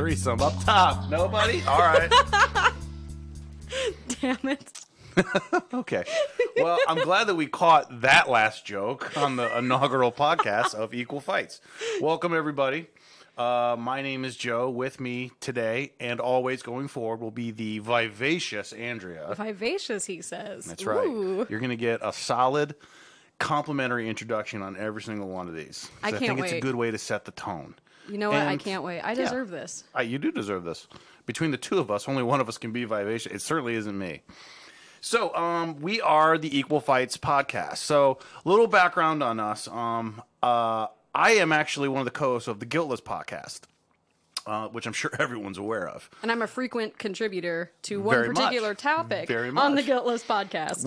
threesome up top. Nobody? All right. Damn it. Okay. Well, I'm glad that we caught that last joke on the inaugural podcast of Equal Fights. Welcome, everybody. My name is Joe. With me today and always going forward will be the vivacious Andrea. Vivacious, he says. That's right. Ooh. You're going to get a solid complimentary introduction on every single one of these. I can't think it's a wait. good way to set the tone. You know what? I And- can't wait. I deserve this. You do deserve this. Between the two of us, only one of us can be vivacious. It certainly isn't me. So, we are the Equal Fights podcast. So, a little background on us. I am actually one of the co-hosts of the Guiltless podcast, which I'm sure everyone's aware of. And I'm a frequent contributor to one Very particular much. topic Very on the much. Guiltless podcast.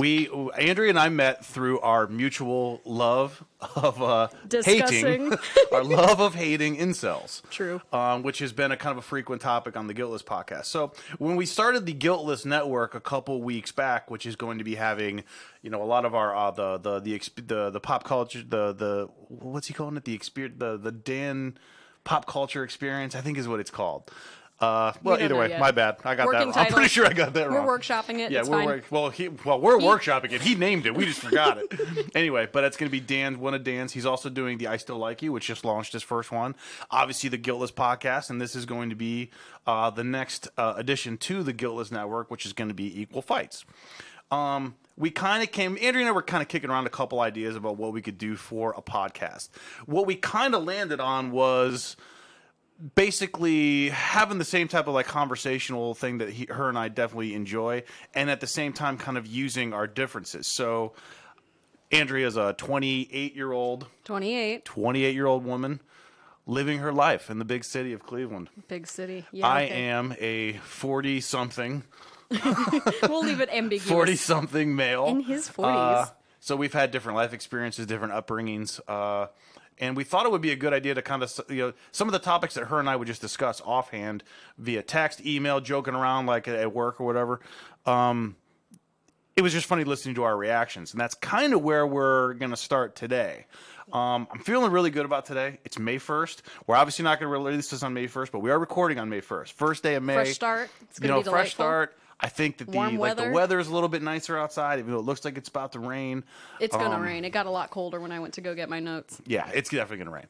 Andrea and I met through our mutual love of Discussing. hating, our love of hating incels. True. Which has been a kind of a frequent topic on the Guiltless podcast. So when we started the Guiltless Network a couple weeks back, which is going to be having, a lot of our the pop culture, the what's he calling it, the Dan pop culture experience, I think is what it's called. Well, don't either know way, yet. my bad. I got Working that wrong. I'm pretty title. sure I got that We're wrong. workshopping it. Yeah, It's we're fine. we're workshopping it. He named it. We just forgot it. Anyway, but it's going to be Dan, one of Dan's. He's also doing the I Still Like You, which just launched his first one. Obviously, the Guiltless podcast, and this is going to be the next addition to the Guiltless Network, which is going to be Equal Fights. We kind of Andrea and I were kind of kicking around a couple ideas about what we could do for a podcast. What we kind of landed on was basically having the same type of conversational thing that her and I definitely enjoy, and at the same time kind of using our differences. So Andrea's a 28-year-old 28. woman living her life in the big city of Cleveland. Big city. Yeah. I okay. am a 40-something We'll leave it ambiguous. 40-something male. In his 40s. So we've had different life experiences, different upbringings, and we thought it would be a good idea to kind of, some of the topics that her and I would just discuss offhand via text, email, joking around like at work or whatever. It was just funny listening to our reactions, and that's kind of where we're going to start today. I'm feeling really good about today. It's May 1st. We're obviously not going to release this on May 1st, but we are recording on May 1st. First day of May. Fresh start. It's going to be delightful. Fresh start. I think that Warm the weather. weather is a little bit nicer outside, even though it looks like it's about to rain. It's going to rain. It got a lot colder when I went to go get my notes. Yeah, it's definitely going to rain.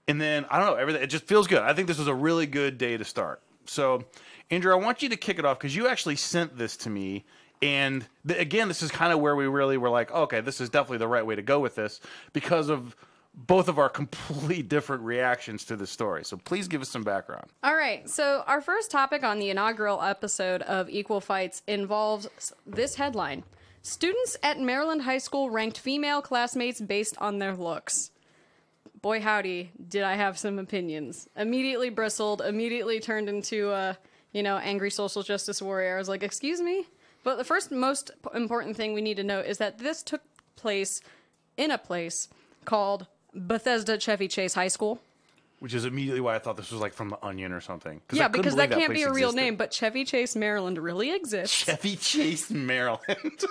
And then, I don't know, everything, it just feels good. I think this was a really good day to start. So, Andrew, I want you to kick it off because you actually sent this to me. And again, this is kind of where we really were like, okay, this is definitely the right way to go with this because of both of our complete different reactions to this story. So please give us some background. All right. So our first topic on the inaugural episode of Equal Fights involves this headline. Students at Maryland High School ranked female classmates based on their looks. Boy, howdy, did I have some opinions. Immediately bristled, immediately turned into a, angry social justice warrior. I was like, excuse me? But the first most important thing we need to note is that this took place in a place called Bethesda Chevy Chase High School. Which is immediately why I thought this was like from The Onion or something. Yeah, because that can't place be a real existed. name, but Chevy Chase, Maryland really exists. Chevy Chase, Maryland.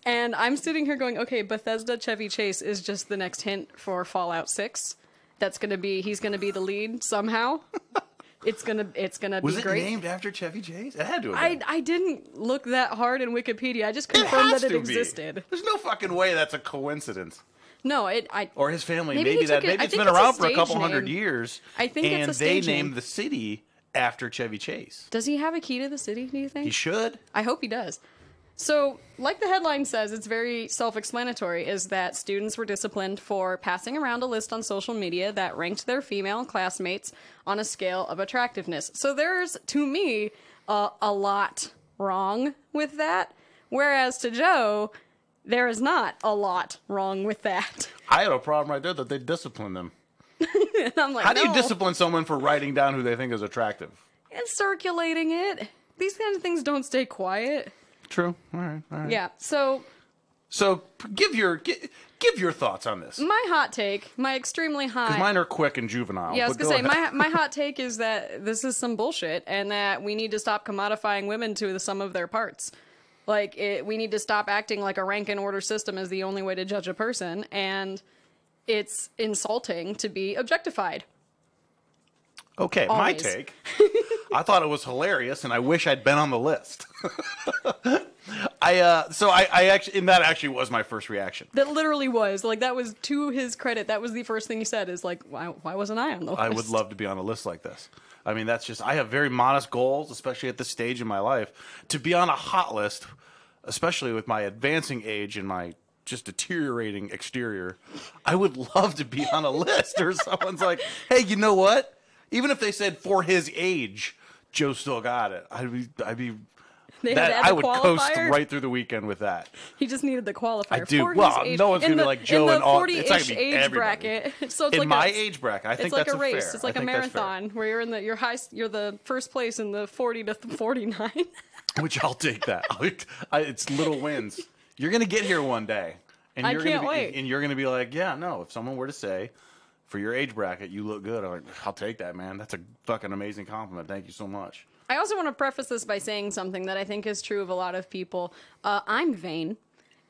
And I'm sitting here going, okay, Bethesda Chevy Chase is just the next hint for Fallout 6. He's gonna be the lead somehow. It's gonna Was be it great. named after Chevy Chase? It had to have been. I didn't look that hard in Wikipedia. I just It confirmed has that it to be. existed. There's no fucking way that's a coincidence. No, Or his family. Maybe he Maybe took it- I it's think been it's a around for a stage couple hundred name. years. I think it's and a stage they name. named the city after Chevy Chase. Does he have a key to the city, do you think? He should. I hope he does. So, like the headline says, it's very self-explanatory, is that students were disciplined for passing around a list on social media that ranked their female classmates on a scale of attractiveness. So there's, to me, a lot wrong with that, whereas to Joe, there is not a lot wrong with that. I had a problem right there that they disciplined them. And I'm like, How do you no. discipline someone for writing down who they think is attractive? And circulating it. These kinds of things don't stay quiet. True. All right. Yeah, so So give your thoughts on this. my hot take, my extremely high... Because mine are quick and juvenile. Yeah, I was but going to go say, ahead. my hot take is that this is some bullshit and that we need to stop commodifying women to the sum of their parts. We need to stop acting like a rank and order system is the only way to judge a person, and it's insulting to be objectified. Okay, my Always. take. I thought it was hilarious, and I wish I'd been on the list. I actually, and that actually was my first reaction. That literally was like, that was to his credit. That was the first thing he said is like, why wasn't I on the list? I would love to be on a list like this. I mean, that's just, I have very modest goals, especially at this stage in my life. To be on a hot list, especially with my advancing age and my just deteriorating exterior, I would love to be on a list or someone's like, hey, you know what? Even if they said for his age, Joe still got it. I'd be They had to that add I the would coast qualifier? right through the weekend with that. He just needed the qualifier. I do. For his Well, age. no one's gonna be In like the- Joe in the and all. 40-ish It's not gonna be age everybody. bracket. So it's In like my a, age bracket, I think it's like that's a race. fair. It's like I a think that's fair. marathon where you're in the you're the first place in the 40 to 49. Which I'll take that. It's little wins. You're gonna get here one day, and I you're can't gonna be, wait. and you're gonna be like, yeah, no. If someone were to say, for your age bracket, you look good, I'm like, I'll take that, man. That's a fucking amazing compliment. Thank you so much. I also want to preface this by saying something that I think is true of a lot of people. I'm vain,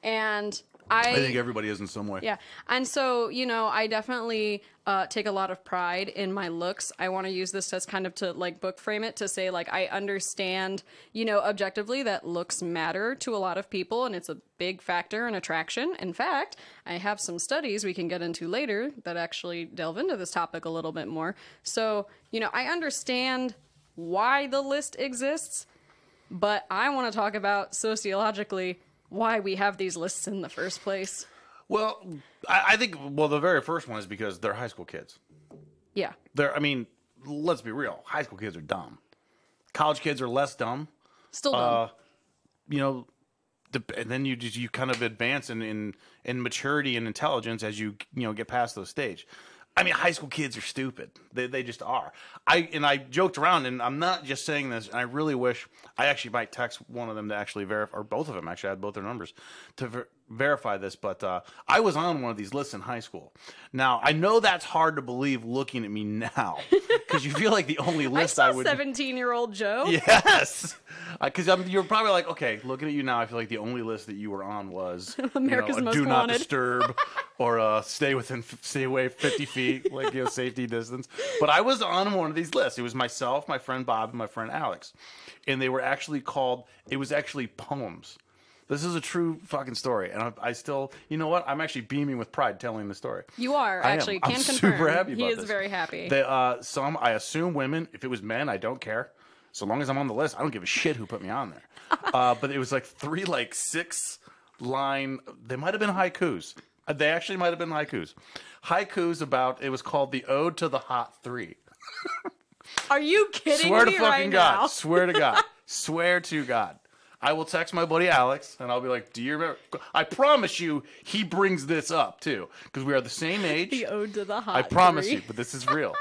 and I think everybody is in some way. Yeah. And so, I definitely take a lot of pride in my looks. I want to use this as kind of to like book frame it to say like I understand, objectively that looks matter to a lot of people and it's a big factor in attraction. In fact, I have some studies we can get into later that actually delve into this topic a little bit more. So, I understand why the list exists, but I want to talk about sociologically why we have these lists in the first place. Well, I think the very first one is because they're high school kids. Yeah. I mean, let's be real. High school kids are dumb. College kids are less dumb. Still dumb. And then you kind of advance in maturity and intelligence as you get past those stage. I mean, high school kids are stupid. They just are. I joked around, and I'm not just saying this. And I really wish I actually might text one of them to actually verify, or both of them actually. I had both their numbers to verify this. But I was on one of these lists in high school. Now I know that's hard to believe looking at me now, because you feel like the only list I would. 17-year-old Joe. Yes, because you're probably like, okay, looking at you now, I feel like the only list that you were on was America's Most do not Wanted. disturb or stay away 50 feet, like safety distance. But I was on one of these lists. It was myself, my friend Bob, and my friend Alex, and they were actually called. It was actually poems. This is a true fucking story, and I still, you know what? I'm actually beaming with pride telling the story. You are, actually. I'm Can confirm. super happy about He is this. very happy. Some, I assume women. If it was men, I don't care. So long as I'm on the list, I don't give a shit who put me on there. But it was like 3, 6 line. They might have been haikus. They actually might have been haikus. Haikus about. It was called the Ode to the Hot 3. Are you kidding Swear to me fucking right God. now? Swear to God. Swear to God. I will text my buddy Alex, and I'll be like, do you remember? I promise you, he brings this up, too. Because we are the same age. The Ode to the Hot I promise 3. you, but this is real.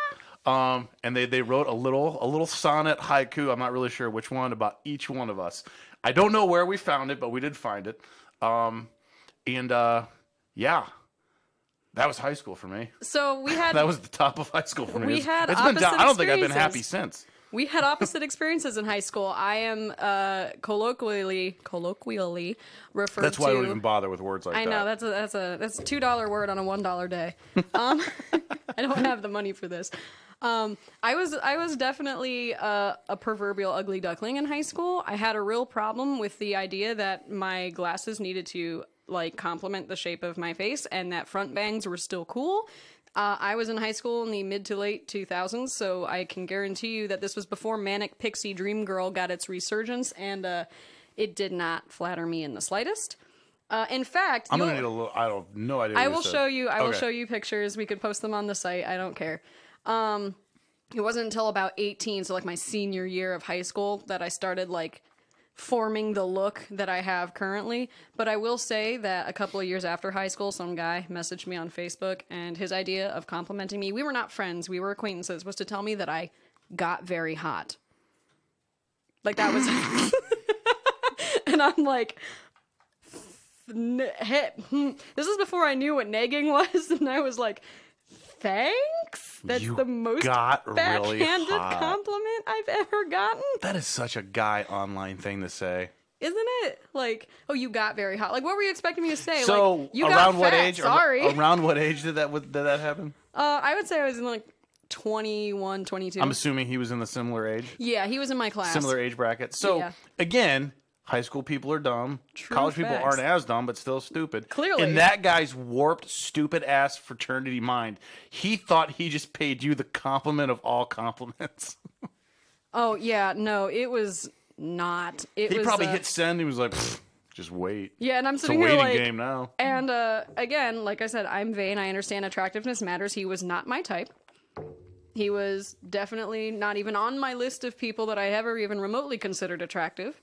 And they wrote a little sonnet haiku. I'm not really sure which one about each one of us. I don't know where we found it, but we did find it. Yeah, that was high school for me. So we had That was the top of high school for me. We had it's been down. opposite I don't think I've been happy experiences. since. we had opposite experiences in high school. I am colloquially referred That's to. why I don't even bother with words like I that. know that's a $2 word on a $1 day. I don't have the money for this. I was definitely a proverbial ugly duckling in high school. I had a real problem with the idea that my glasses needed to complement the shape of my face, and that front bangs were still cool. I was in high school in the mid to late 2000s, so I can guarantee you that this was before Manic Pixie Dream Girl got its resurgence, and it did not flatter me in the slightest. In fact, I'm gonna need a little. I don't no idea. I what will you said. show you. I will Okay. show you pictures. We could post them on the site. I don't care. It wasn't until about 18, so my senior year of high school, that I started forming the look that I have currently. But I will say that a couple of years after high school, some guy messaged me on Facebook, and his idea of complimenting me, we were not friends, we were acquaintances, was to tell me that I got very hot. That was... And I'm like... This is before I knew what nagging was, and I was like, thanks? That's You the most got really backhanded hot. compliment I've ever gotten? That is such a guy online thing to say. Isn't it? Oh, you got very hot. What were you expecting me to say? So You around got what fat, age? sorry. Around what age did that happen? I would say I was in 21, 22. I'm assuming he was in the similar age, Yeah, he was in my class. similar age bracket. So Yeah. again, high school people are dumb. College people facts. aren't as dumb, but still stupid. Clearly. In that guy's warped, stupid ass fraternity mind, he thought he just paid you the compliment of all compliments. Oh, yeah, no, it was not. He He probably hit send. He was like, "Pfft, just wait. Yeah, and I'm It's a sitting here waiting like... game now. And again, like I said, I'm vain. I understand attractiveness matters. He was not my type. He was definitely not even on my list of people that I ever even remotely considered attractive.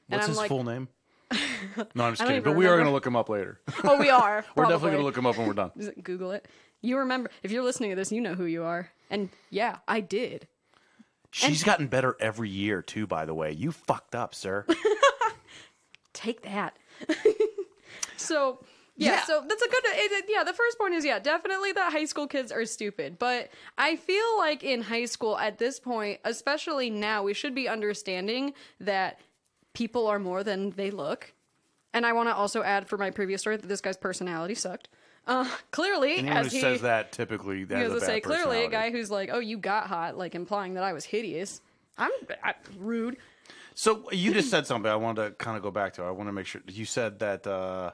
And What's I'm his like, full name? No, I'm just I don't kidding. even But we are remember. going to look him up later. oh, we are. We're definitely probably. going to look him up when we're done. Google it. You remember, if you're listening to this, you know who you are. And yeah, I did. She's gotten better every year, too, by the way. You fucked up, sir. Take that. So, yeah, so that's a good, yeah, the first point is, yeah, definitely that high school kids are stupid. But I feel like in high school at this point, especially now, we should be understanding that people are more than they look. And I want to also add for my previous story that this guy's personality sucked. Clearly, Anyone who as he says that typically has Because a to bad say clearly a personality. guy who's like, "Oh, you got hot," like implying that I was hideous. I'm rude. So you just said something I wanted to kind of go back to. I want to make sure. You said that,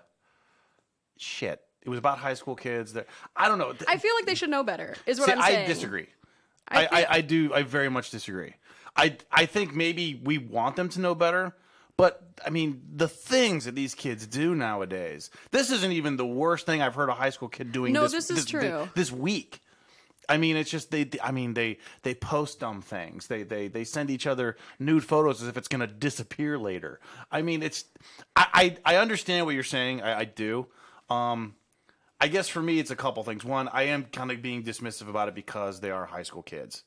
shit, it was about high school kids. That I don't know. I feel like they should know better. Is what See, I'm saying. I disagree. I I do. I very much disagree. I think maybe we want them to know better, but I mean the things that these kids do nowadays. This isn't even the worst thing I've heard a high school kid doing. No, this is true. This week. I mean, it's just they post dumb things. They send each other nude photos as if it's gonna disappear later. I mean, it's I understand what you're saying. I do. I guess for me, it's a couple things. One, I am kind of being dismissive about it because they are high school kids.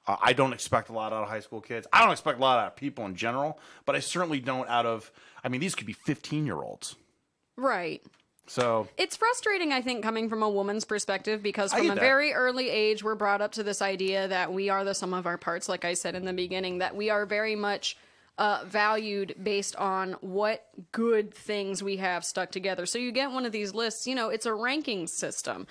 I don't expect a lot out of high school kids. I don't expect a lot out of people in general, but I certainly don't out of. I mean, these could be 15-year-olds. right. So It's frustrating, I think, coming from a woman's perspective because I from get a that. very early age, we're brought up to this idea that we are the sum of our parts, like I said in the beginning, that we are very much valued based on what good things we have stuck together. So you get one of these lists, you know, it's a ranking system.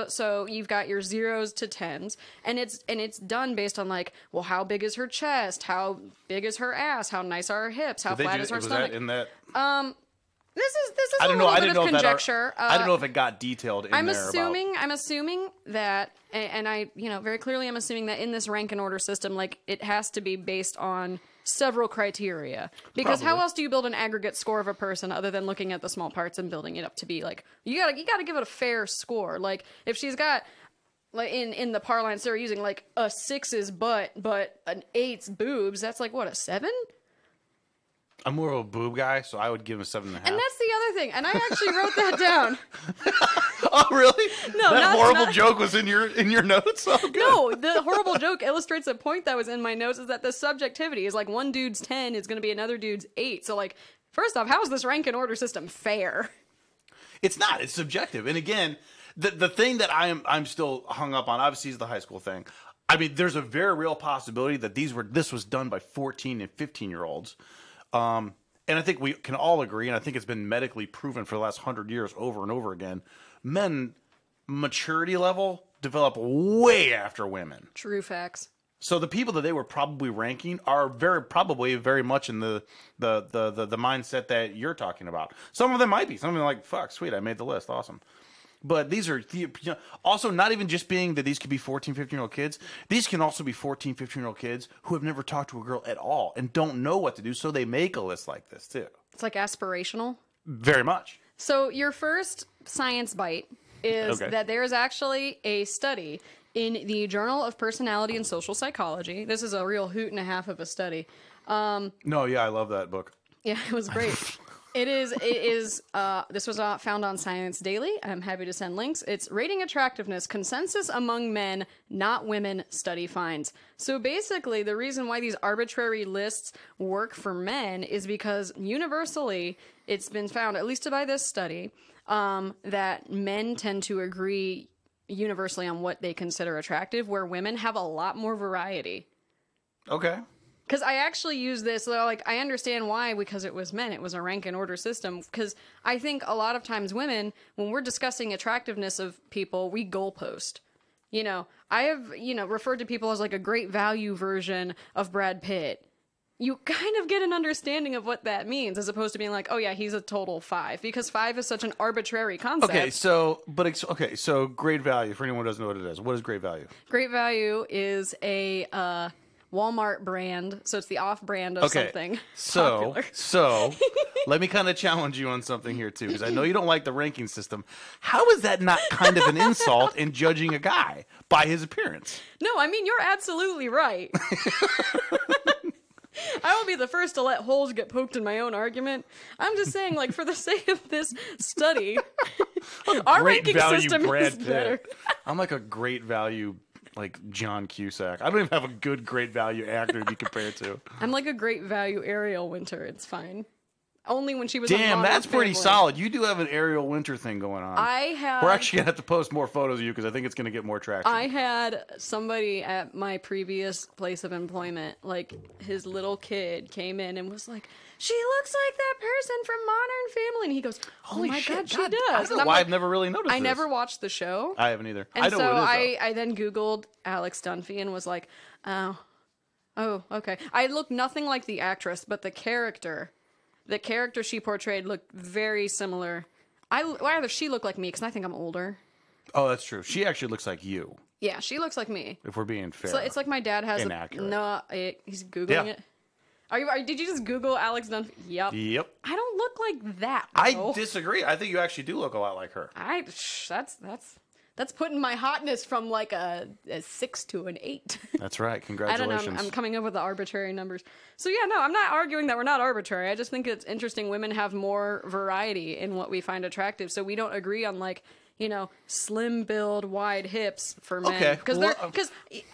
So you've got your 0s to 10s, and it's done based on like, well, how big is her chest? How big is her ass? How nice are her hips? How flat is her was stomach? that in that? This is I a don't know. little I bit didn't know of if that. conjecture. I don't know if it got detailed in I'm there. assuming that, and I, you know, very clearly I'm assuming that in this rank and order system, like, it has to be based on several criteria. Because how Probably. else do you build an aggregate score of a person other than looking at the small parts and building it up to be, like, you gotta give it a fair score. Like, if she's got, like, in the parlance they're using, like, a 6's butt, but an 8's boobs, that's like, what, a 7? I'm more of a boob guy, so I would give him a 7.5. And that's the other thing, and I actually wrote that down. Oh, really? No, that not- horrible not- joke was in your notes. Oh, good. No, the horrible joke illustrates a point that was in my notes, is that the subjectivity is like one dude's 10 is going to be another dude's 8. So, like, first off, how is this rank and order system fair? It's not. It's subjective. And again, the thing that I'm still hung up on, obviously, is the high school thing. I mean, there's a very real possibility that this was done by 14 and 15-year-olds. And I think we can all agree, and I think it's been medically proven for the last 100 years over and over again, men maturity level develop way after women. True facts. So the people that they were probably ranking are very much in the mindset that you're talking about. Some of them might be. Some of them are like, fuck, sweet, I made the list. Awesome. But these are also not even just being that these could be 14, 15-year-old kids. These can also be 14, 15-year-old kids who have never talked to a girl at all and don't know what to do. So they make a list like this too. It's like aspirational. Very much. So your first science bite is Okay. that there is actually a study in the Journal of Personality and Social Psychology. This is a real hoot and a half of a study. No, yeah, I love that book. Yeah, it was great. It is, this was found on Science Daily. I'm happy to send links. It's Rating Attractiveness, Consensus Among Men, Not Women, Study Finds. So basically, the reason why these arbitrary lists work for men is because universally, it's been found, at least by this study, that men tend to agree universally on what they consider attractive, where women have a lot more variety. Okay. Because I actually use this, like, I understand why, because it was men. It was a rank and order system. Because I think a lot of times women, when we're discussing attractiveness of people, we goalpost. You know, I have, referred to people as like a great value version of Brad Pitt. You kind of get an understanding of what that means as opposed to being like, oh yeah, he's a total 5, because 5 is such an arbitrary concept. Okay, so great value, for anyone who doesn't know what it is. What is great value? Great value is a Walmart brand, so it's the off brand of something popular. So let me kind of challenge you on something here too, because I know you don't like the ranking system. How is that not kind of an insult in judging a guy by his appearance? No, I mean, you're absolutely right. I will be the first to let holes get poked in my own argument. I'm just saying, like, for the sake of this study, our ranking system is better. I'm like a great value, like John Cusack. I don't even have a good great value actor to be compared to. I'm like a great value Ariel Winter. It's fine. Only when she was on Damn, Modern that's pretty Family. solid. You do have an Ariel Winter thing going on. We're actually going to have to post more photos of you because I think it's going to get more traction. I had somebody at my previous place of employment, like his little kid came in and was like, she looks like that person from Modern Family. And he goes, oh Holy my shit, God, she God, does. I don't know And why I'm I've never really noticed I this. never watched the show. I haven't either. And I know so what it is, I then Googled Alex Dunphy and was like, oh, okay. I look nothing like the actress, but the character she portrayed looked very similar. Either she looked like me, because I think I'm older. Oh, that's true. She actually looks like you, Yeah, she looks like me. if we're being fair. So it's like my dad has Inaccurate. he's Googling Yeah. it. Did you just Google Alex Dunphy? Yep. Yep. I don't look like that, I though. disagree. I think you actually do look a lot like her. That's putting my hotness from like a 6 to an 8. That's right. I don't Congratulations. know. I'm coming up with the arbitrary numbers. So yeah, no, I'm not arguing that we're not arbitrary. I just think it's interesting. Women have more variety in what we find attractive. So we don't agree on like, slim build, wide hips for men. Okay, Because well,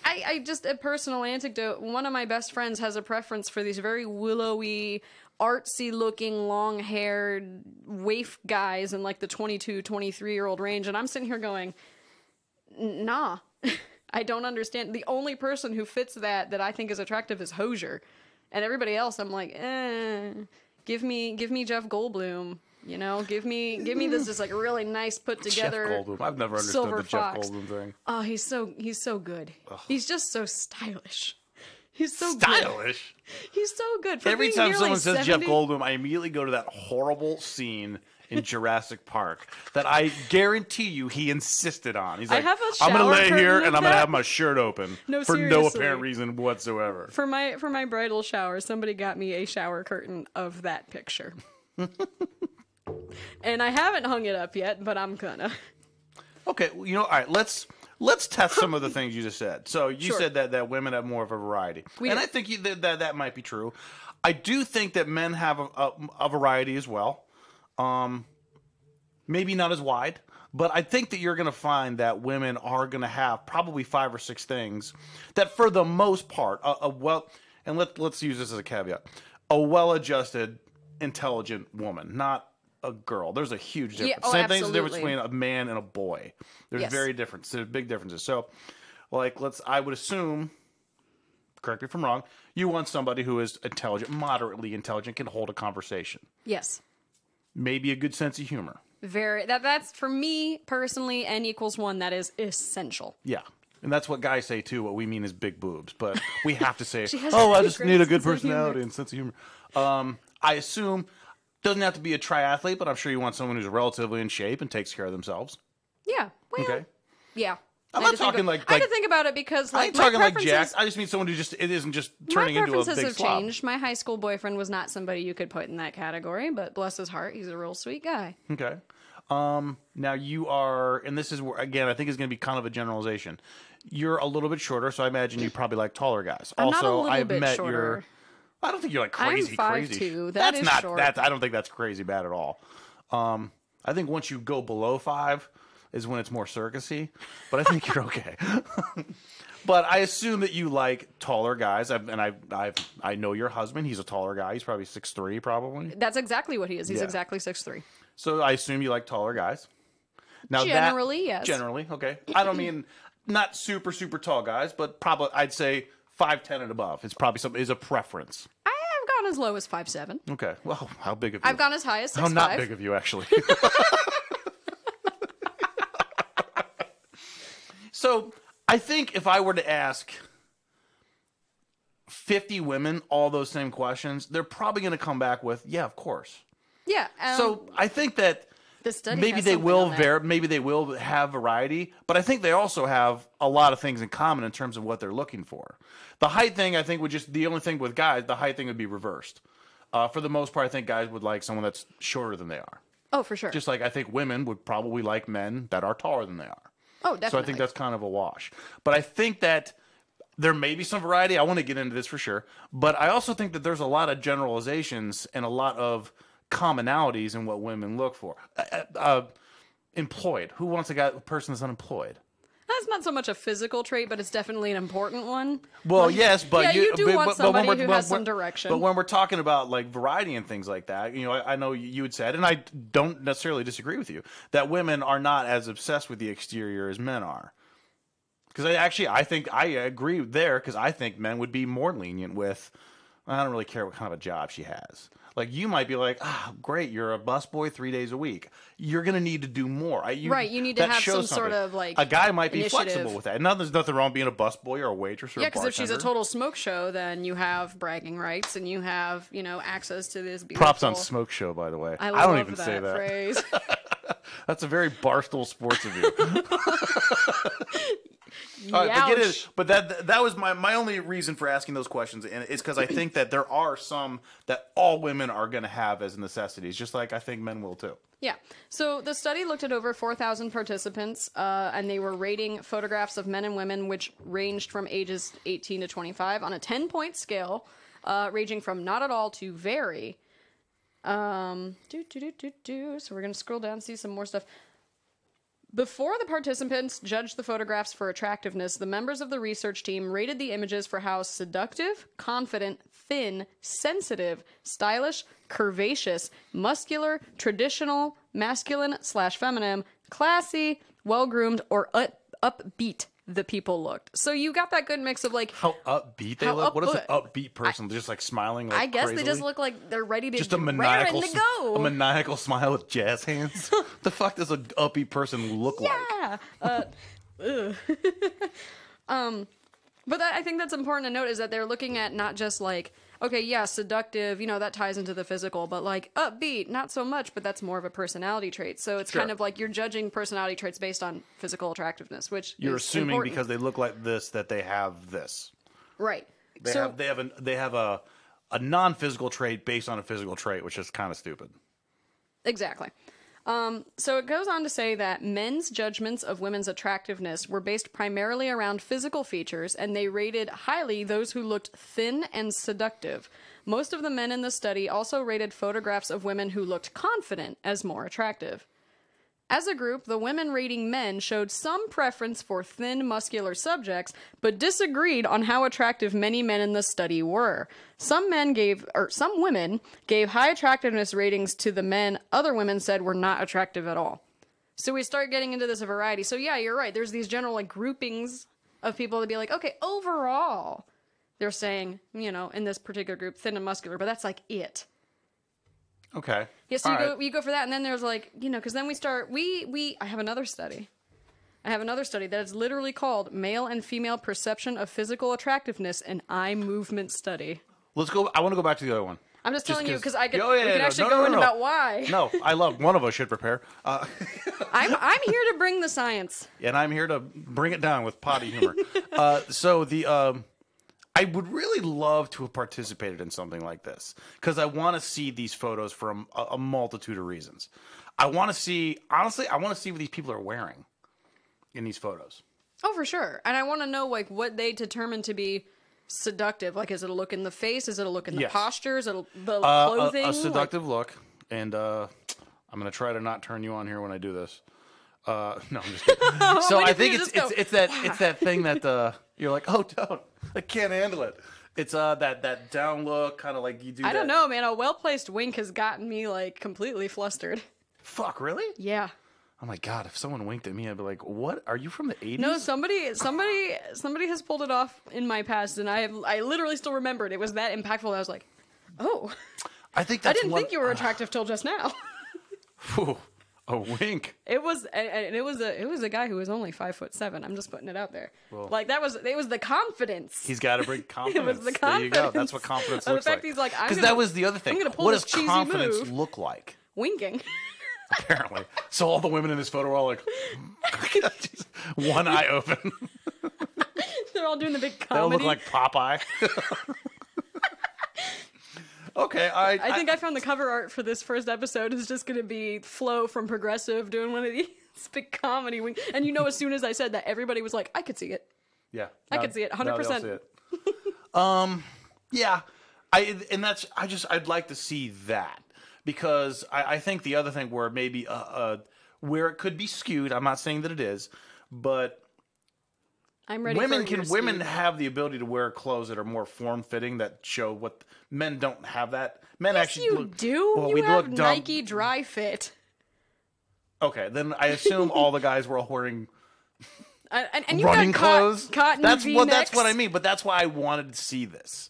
I just a personal anecdote. One of my best friends has a preference for these very willowy, artsy looking, long haired waif guys in like the 22, 23-year-old range. And I'm sitting here going, nah. I don't understand. The only person who fits that I think is attractive is Hosier, and everybody else I'm like, give me Jeff Goldblum, give me this just like really nice put together Jeff Goldblum. I've never understood Silver the Fox. Jeff Goldblum thing. Oh, he's so good. Ugh. He's just so stylish. He's so Stylish. Good. He's so good. For Every being time nearly someone says 70, Jeff Goldblum, I immediately go to that horrible scene in Jurassic Park that I guarantee you he insisted on. He's I like, have a I'm going to shower lay curtain here of and I'm going to that. have my shirt open No, for no seriously. apparent reason whatsoever. For my bridal shower, somebody got me a shower curtain of that picture. And I haven't hung it up yet, but I'm gonna. Okay, well, all right, let's test some of the things you just said. So you Sure. said that women have more of a variety. We and do. I think that might be true. I do think that men have a variety as well. Maybe not as wide, but I think that you're going to find that women are going to have probably 5 or 6 things that, for the most part, and let's use this as a caveat, a well-adjusted, intelligent woman, not a girl. There's a huge difference. Yeah, oh, Same thing's the difference absolutely. between a man and a boy. There's Yes. There's big differences. So, like, I would assume, correct me if I'm wrong, you want somebody who is intelligent, moderately intelligent, can hold a conversation. Yes. Maybe a good sense of humor. That's for me personally. N equals 1. That is essential. Yeah. And that's what guys say too. What we mean is big boobs, but we have to say, She has "Oh, a I just great need a good sense of humor. personality and sense of humor." I assume doesn't have to be a triathlete, but I'm sure you want someone who's relatively in shape and takes care of themselves. Yeah. Well, Okay. Yeah. I'm I not had to think talking about- like- I had to think about it because I like ain't my talking like preferences- Jack. I just mean someone who it isn't just turning my into a preferences big have slob. changed. My high school boyfriend was not somebody you could put in that category, but bless his heart, he's a real sweet guy. Okay. Now you are, and this is where, again, I think is going to be kind of a generalization. You're a little bit shorter, so I imagine you probably like taller guys. I'm not a also, little I've bit met shorter. I don't think you're like I'm crazy. 5'2". That's That is not short. that. I don't think that's crazy bad at all. I think once you go below 5 is when it's more circusy, but I think you're okay. But I assume that you like taller guys, I know your husband. He's a taller guy. He's probably 6'3", probably. That's exactly what he is. He's Yeah. exactly 6'3". So I assume you like taller guys. Now Generally, yes. Generally, okay. I don't mean not super tall guys, but probably I'd say 5'10" and above. It's probably is a preference. I have gone as low as 5'7". Okay. Well, how big of you? I've gone as high as 6'5". How not big of you, actually. So I think if I were to ask 50 women all those same questions, they're probably going to come back with, yeah, of course. Yeah. So I think that the study maybe has they something will on that. maybe they will have variety, but I think they also have a lot of things in common in terms of what they're looking for. The height thing, I think, would just the only thing with guys, the height thing would be reversed. For the most part, I think guys would like someone that's shorter than they are. Oh, for sure. Just like I think women would probably like men that are taller than they are. Oh, definitely. So I think that's kind of a wash. But I think that there may be some variety. I want to get into this for sure. But I also think that there's a lot of generalizations and a lot of commonalities in what women look for. Employed. Who wants a person that's unemployed? That's not so much a physical trait, but it's definitely an important one. Well, yes, but yeah, you do want somebody when who has some direction. But when we're talking about like variety and things like that, you know, I know you had said, and I don't necessarily disagree with you, that women are not as obsessed with the exterior as men are. Because I think I agree there. Because I think men would be more lenient with. I don't really care what kind of a job she has. Like, you might be like, great, you're a busboy 3 days a week. You're going to need to do more. Right, you need to have some sort of, like, a guy might be initiative. flexible with that. And there's nothing wrong being a busboy or a waitress or a bartender. Yeah, because if she's a total smoke show, then you have bragging rights and you have, access to this beautiful... Props on smoke show, by the way. I don't love even say that. Phrase. That's a very Barstool Sports of you. All right, but that was my only reason for asking those questions, and it's because I think that there are some that all women are going to have as necessities, just like I think men will too. Yeah. So the study looked at over 4,000 participants, and they were rating photographs of men and women, which ranged from ages 18 to 25 on a 10-point scale, ranging from not at all to very. So we're going to scroll down and see some more stuff. Before the participants judged the photographs for attractiveness, the members of the research team rated the images for how seductive, confident, thin, sensitive, stylish, curvaceous, muscular, traditional, masculine/feminine, classy, well-groomed, or upbeat the people looked. So you got that good mix of like how upbeat they look. What is an upbeat person? Just like smiling. Like, I guess crazily? they just look like they're ready to just a maniacal to go. A maniacal smile with jazz hands. The fuck does an upbeat person look like? But I think that's important to note is that they're looking at not just like, okay, yeah, seductive, that ties into the physical, but like upbeat, not so much, but that's more of a personality trait. So it's kind of like you're judging personality traits based on physical attractiveness, which you're is assuming important. because they look like this that they have this. Right. They have a non-physical trait based on a physical trait, which is kind of stupid. Exactly. So it goes on to say that men's judgments of women's attractiveness were based primarily around physical features, and they rated highly those who looked thin and seductive. Most of the men in the study also rated photographs of women who looked confident as more attractive. As a group, the women rating men showed some preference for thin, muscular subjects, but disagreed on how attractive many men in the study were. Some women gave high attractiveness ratings to the men other women said were not attractive at all. So we start getting into this variety. So yeah, you're right. There's these general like groupings of people to be like, okay, overall, they're saying, in this particular group, thin and muscular, but that's like it. Okay. Yeah, so you go for that, and then there's like, because then we start, I have another study. That is literally called Male and Female Perception of Physical Attractiveness, an Eye Movement Study. Let's go. I want to go back to the other one. I'm just telling you, because we could no, actually go into about why. No, I love, one of us should prepare. I'm here to bring the science. And I'm here to bring it down with potty humor. I would really love to have participated in something like this because I want to see these photos for a multitude of reasons. I want to see what these people are wearing in these photos. Oh, for sure. And I want to know like what they determine to be seductive. Like, is it a look in the face? Is it a look in the posture? Is it the clothing? A seductive look. And I'm going to try to not turn you on here when I do this. No, I'm just kidding. So I think it's that thing that you're like, oh, don't. I can't handle it. It's that down look, kind of like you do. I don't know, man. A well-placed wink has gotten me like completely flustered. Fuck, really? Yeah. Oh my god! If someone winked at me, I'd be like, "What? Are you from the '80s?" No, somebody has pulled it off in my past, and I literally still remember it. It was that impactful. I was like, "Oh, I think I didn't think you were attractive till just now." A wink. It was a guy who was only 5'7". I'm just putting it out there. Well, like it was the confidence. He's got to bring confidence. It was the There you go. confidence. That's what confidence Or looks the fact like. he's like, Because that was the other thing. I'm gonna pull What this does cheesy confidence move. look like? Winking. Apparently. So all the women in this photo are all like, one eye open. They're all doing the big They all comedy. look like Popeye. Okay, I think I found the cover art for this first episode is just going to be Flo from Progressive doing one of these big comedy wing. And as soon as I said that, everybody was like, I could see it. Yeah, I could see it, 100%. now they all see it. Yeah, I'd like to see that because I think the other thing where maybe where it could be skewed. I'm not saying that it is, but I'm ready. Women have the ability to wear clothes that are more form fitting that show what men don't have. That men Yes, actually you do. Well, You we have look dumb. Nike Dry Fit. Okay, then I assume all the guys were all wearing And you running got clothes. cotton That's V-necks. what I mean. But that's why I wanted to see this.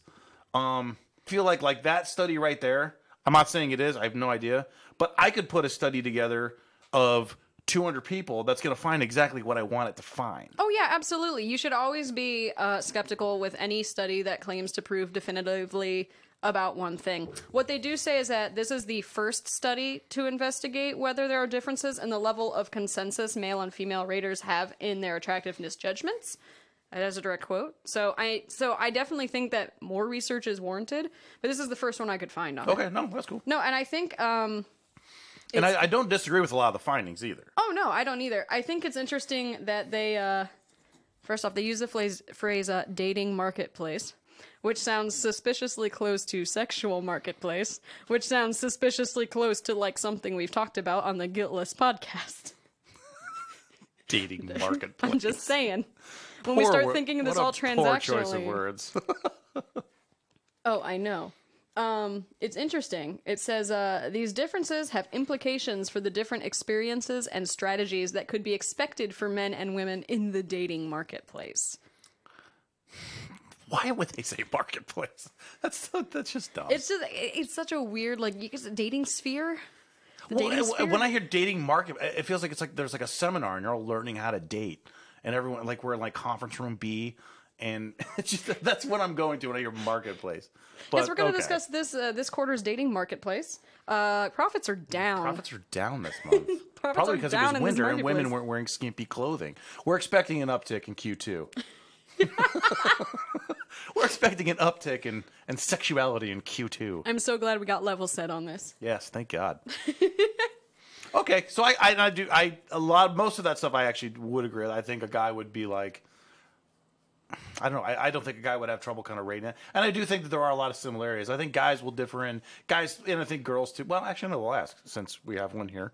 Feel like that study right there. I'm not saying it is. I have no idea. But I could put a study together of 200 people that's going to find exactly what I want it to find. Oh, yeah, absolutely. You should always be skeptical with any study that claims to prove definitively about one thing. What they do say is that this is the first study to investigate whether there are differences in the level of consensus male and female raters have in their attractiveness judgments. That is a direct quote. So I definitely think that more research is warranted, but this is the first one I could find on it. Okay, no, that's cool. No, and I think... and I don't disagree with a lot of the findings either. Oh, no, I don't either. I think it's interesting that they, first off, they use the phrase dating marketplace, which sounds suspiciously close to sexual marketplace, which sounds suspiciously close to, like, something we've talked about on the Guiltless podcast. Dating marketplace. I'm just saying. When we start thinking of this all transactionally... Poor choice of words. Oh, I know. It's interesting. It says, these differences have implications for the different experiences and strategies that could be expected for men and women in the dating marketplace. Why would they say marketplace? That's just dumb. It's such a weird, dating sphere. Dating sphere? When I hear dating market, it feels like there's like a seminar and you're all learning how to date. And everyone, like, we're in like conference room B. And it's just, that's what I'm going to when I hear marketplace. But, yes, we're going to discuss this quarter's dating marketplace. Profits are down. Profits are down this month. Probably because it was winter and women weren't wearing skimpy clothing. We're expecting an uptick in Q2. We're expecting an uptick in sexuality in Q2. I'm so glad we got level set on this. Yes, thank God. Okay, so most of that stuff I actually would agree with. I think a guy would be like, I don't know. I don't think a guy would have trouble kind of rating it. And I do think that there are a lot of similarities. I think guys will differ in guys, and I think girls too. Well, actually, no, we'll ask since we have one here.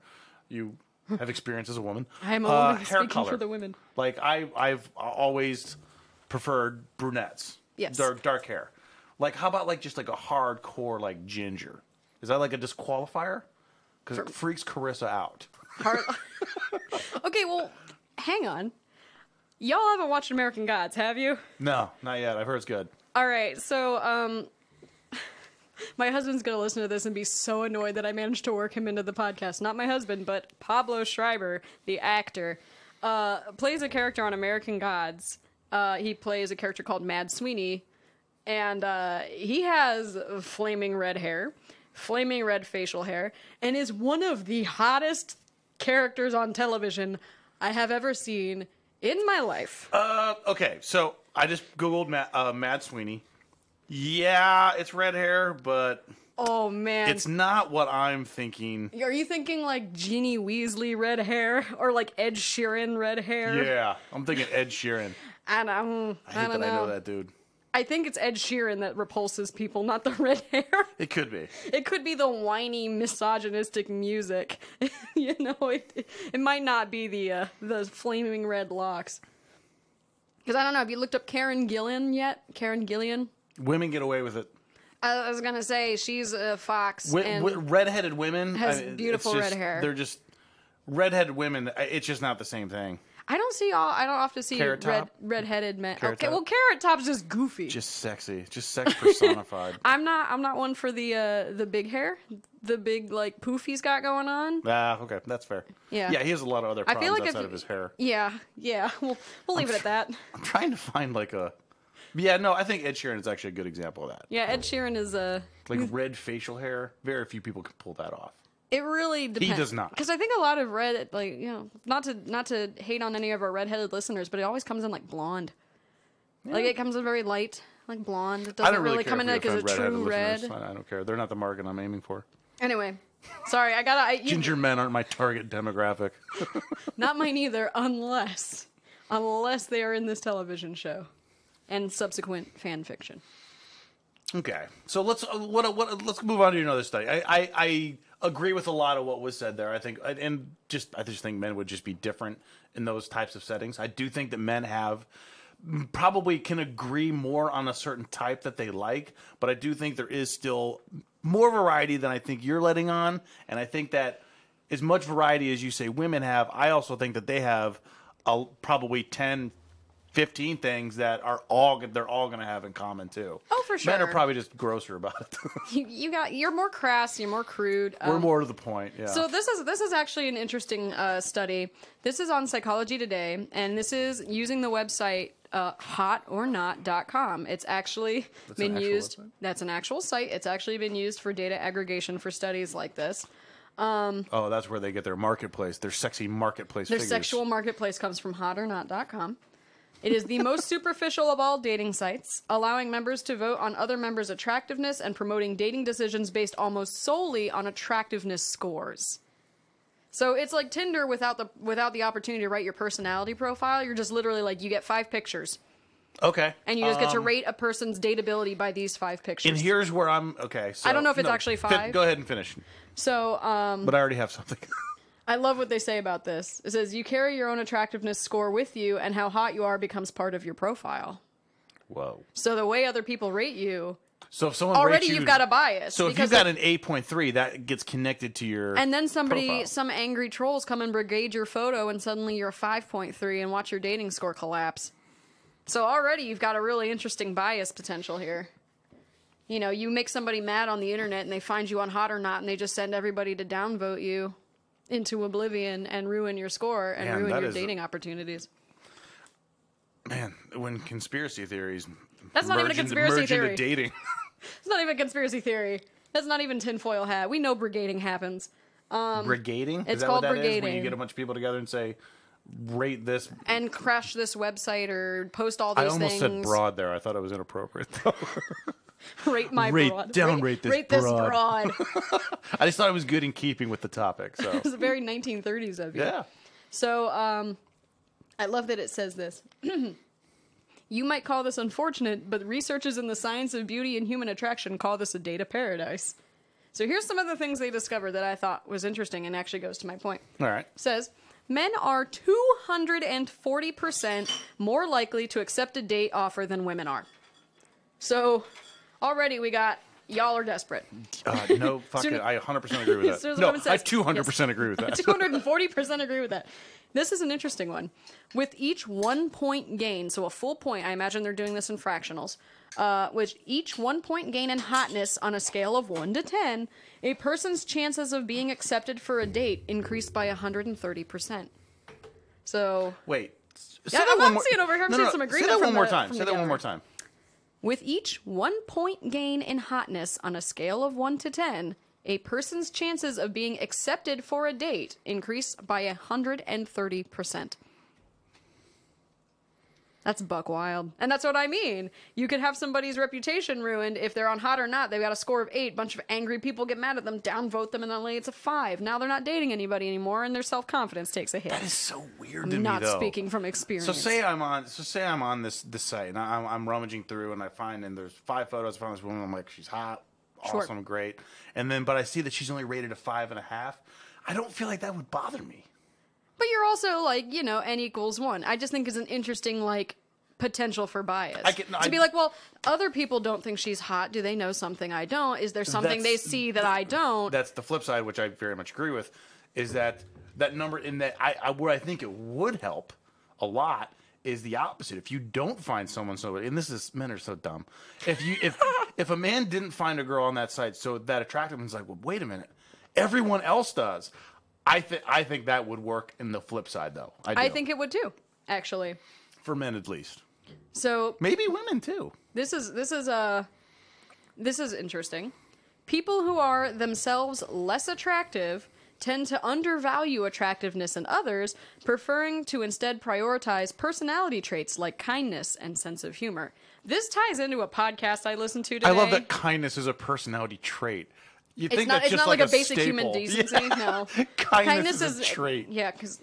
You have experience as a woman. I am a woman hair speaking color. for the women. Like I've always preferred brunettes. Yes. Dark hair. Like how about like just like a hardcore like ginger? Is that like a disqualifier? Because it freaks Carissa out. Okay, well, hang on. Y'all haven't watched American Gods, have you? No, not yet. I've heard it's good. All right, so my husband's gonna listen to this and be so annoyed that I managed to work him into the podcast. Not my husband, but Pablo Schreiber, the actor, plays a character on American Gods. He plays a character called Mad Sweeney, and he has flaming red hair, flaming red facial hair, and is one of the hottest characters on television I have ever seen in my life. Okay, so I just Googled Mad Sweeney. Yeah, it's red hair, but Oh, man. it's not what I'm thinking. Are you thinking like Ginny Weasley red hair or like Ed Sheeran red hair? Yeah, I'm thinking Ed Sheeran. I I don't hate know. I know that dude. I think it's Ed Sheeran that repulses people, not the red hair. It could be. It could be the whiny, misogynistic music. You know, it might not be the flaming red locks. Because I don't know, have you looked up Karen Gillan yet? Karen Gillian? Women get away with it. I was gonna say she's a fox and Redheaded women has it's beautiful just- red hair. They're just redheaded women. It's just not the same thing. I don't often see Carrot Top? redheaded men. Carrot Okay, Top? well, Carrot Top's just goofy. Just sexy. Just sex personified. I'm not one for the big hair, the big like poof he's got going on. Okay, that's fair. Yeah. Yeah, he has a lot of other I feel problems like outside of his hair. Yeah. We'll leave it at that. I'm trying to find like a. Yeah, no, I think Ed Sheeran is actually a good example of that. Yeah, Ed Sheeran is Like red facial hair. Very few people can pull that off. It really depends. He does not. Because I think a lot of red, like, you know, not to hate on any of our redheaded listeners, but it always comes in like blonde. Yeah. Like it comes in very light, like blonde. It doesn't really come in like as a true red. I don't care. They're not the market I'm aiming for. Anyway, sorry, Ginger men aren't my target demographic. Not mine either, unless they are in this television show and subsequent fan fiction. Okay, so let's move on to another study. I agree with a lot of what was said there. I just think men would just be different in those types of settings. I do think that men probably can agree more on a certain type that they like, but I do think there is still more variety than I think you're letting on, and I think that as much variety as you say women have, I also think that they have probably 10, 15 things that they're all going to have in common too. Oh, for sure. Men are probably just grosser about it. You're more crass, you're more crude. We're more to the point. Yeah. So this is actually an interesting study. This is on Psychology Today, and this is using the website hotornot.com. It's actually been used. That's an actual site. It's actually been used for data aggregation for studies like this. That's where they get their marketplace, their sexy marketplace Their figures. sexual marketplace comes from hotornot.com. It is the most superficial of all dating sites, allowing members to vote on other members' attractiveness and promoting dating decisions based almost solely on attractiveness scores. So it's like Tinder without the opportunity to write your personality profile. You're just literally like, you get 5 pictures. Okay. And you just get to rate a person's dateability by these 5 pictures. And here's where I'm okay. So I don't know if it's actually 5. Go ahead and finish. So but I already have something. I love what they say about this. It says, you carry your own attractiveness score with you, and how hot you are becomes part of your profile. Whoa. So the way other people rate you, so if someone already rates you, you've got a bias. So if you've got an 8.3, that gets connected to your and then some angry trolls come and brigade your photo, and suddenly you're a 5.3 and watch your dating score collapse. So already you've got a really interesting bias potential here. You know, you make somebody mad on the internet, and they find you on Hot or Not, and they just send everybody to downvote you into oblivion and ruin your score and ruin your dating opportunities. Man, when conspiracy theories That's not even a conspiracy theory. Into dating. It's not even a conspiracy theory. That's not even tinfoil hat. We know brigading happens. Brigading? It's Is that called what that brigading. Is? When you get a bunch of people together and say, rate this. And crash this website or post all these things. I almost said broad there. I thought it was inappropriate, though. Rate my broad. Downrate this rate broad. This broad. I just thought it was good in keeping with the topic. So It was very 1930s of you. Yeah. So I love that it says this. You might call this unfortunate, but researchers in the science of beauty and human attraction call this a data paradise. So here's some of the things they discovered that I thought was interesting and actually goes to my point. All right. It says, men are 240% more likely to accept a date offer than women are. So already we got, y'all are desperate. No, fuck it. I 100% agree with that. No, I 200% agree with that. 240% agree with that. This is an interesting one. With each 1 point gain, so a full point, I imagine they're doing this in fractionals, with each 1 point gain in hotness on a scale of 1 to 10, a person's chances of being accepted for a date increased by 130%. So... Wait. Yeah, I'm seeing over here. I'm seeing some agreement. Say that one more time. Say that one more time. With each 1 point gain in hotness on a scale of 1 to 10, a person's chances of being accepted for a date increase by 130%. That's buck wild. And that's what I mean. You could have somebody's reputation ruined if they're on Hot or Not. They've got a score of 8. Bunch of angry people get mad at them, downvote them, and then it's a 5. Now they're not dating anybody anymore, and their self-confidence takes a hit. That is so weird to me, Not though. speaking from experience. So say I'm on this site, and I'm rummaging through, and I find, and there's 5 photos. I find this woman. I'm like, she's hot, awesome, great. And then, but I see that she's only rated a 5.5. I don't feel like that would bother me. But you're also like, you know, n equals 1. I just think it's an interesting, like, potential for bias. Be like, well, other people don't think she's hot. Do they know something I don't? Is there something they see that I don't? That's the flip side, which I very much agree with, is that number in that where I think it would help a lot is the opposite. If you don't find someone so, and this is, men are so dumb. If a man didn't find a girl on that site so that attractive, it's like, well, wait a minute, everyone else does. I think that would work in the flip side, though. I think it would too, actually. For men, at least. So maybe women too. This is interesting. People who are themselves less attractive tend to undervalue attractiveness in others, preferring to instead prioritize personality traits like kindness and sense of humor. This ties into a podcast I listened to today. I love that kindness is a personality trait. You think it's just not like a basic staple. human decency. Yeah. No, kindness is a trait. Yeah, because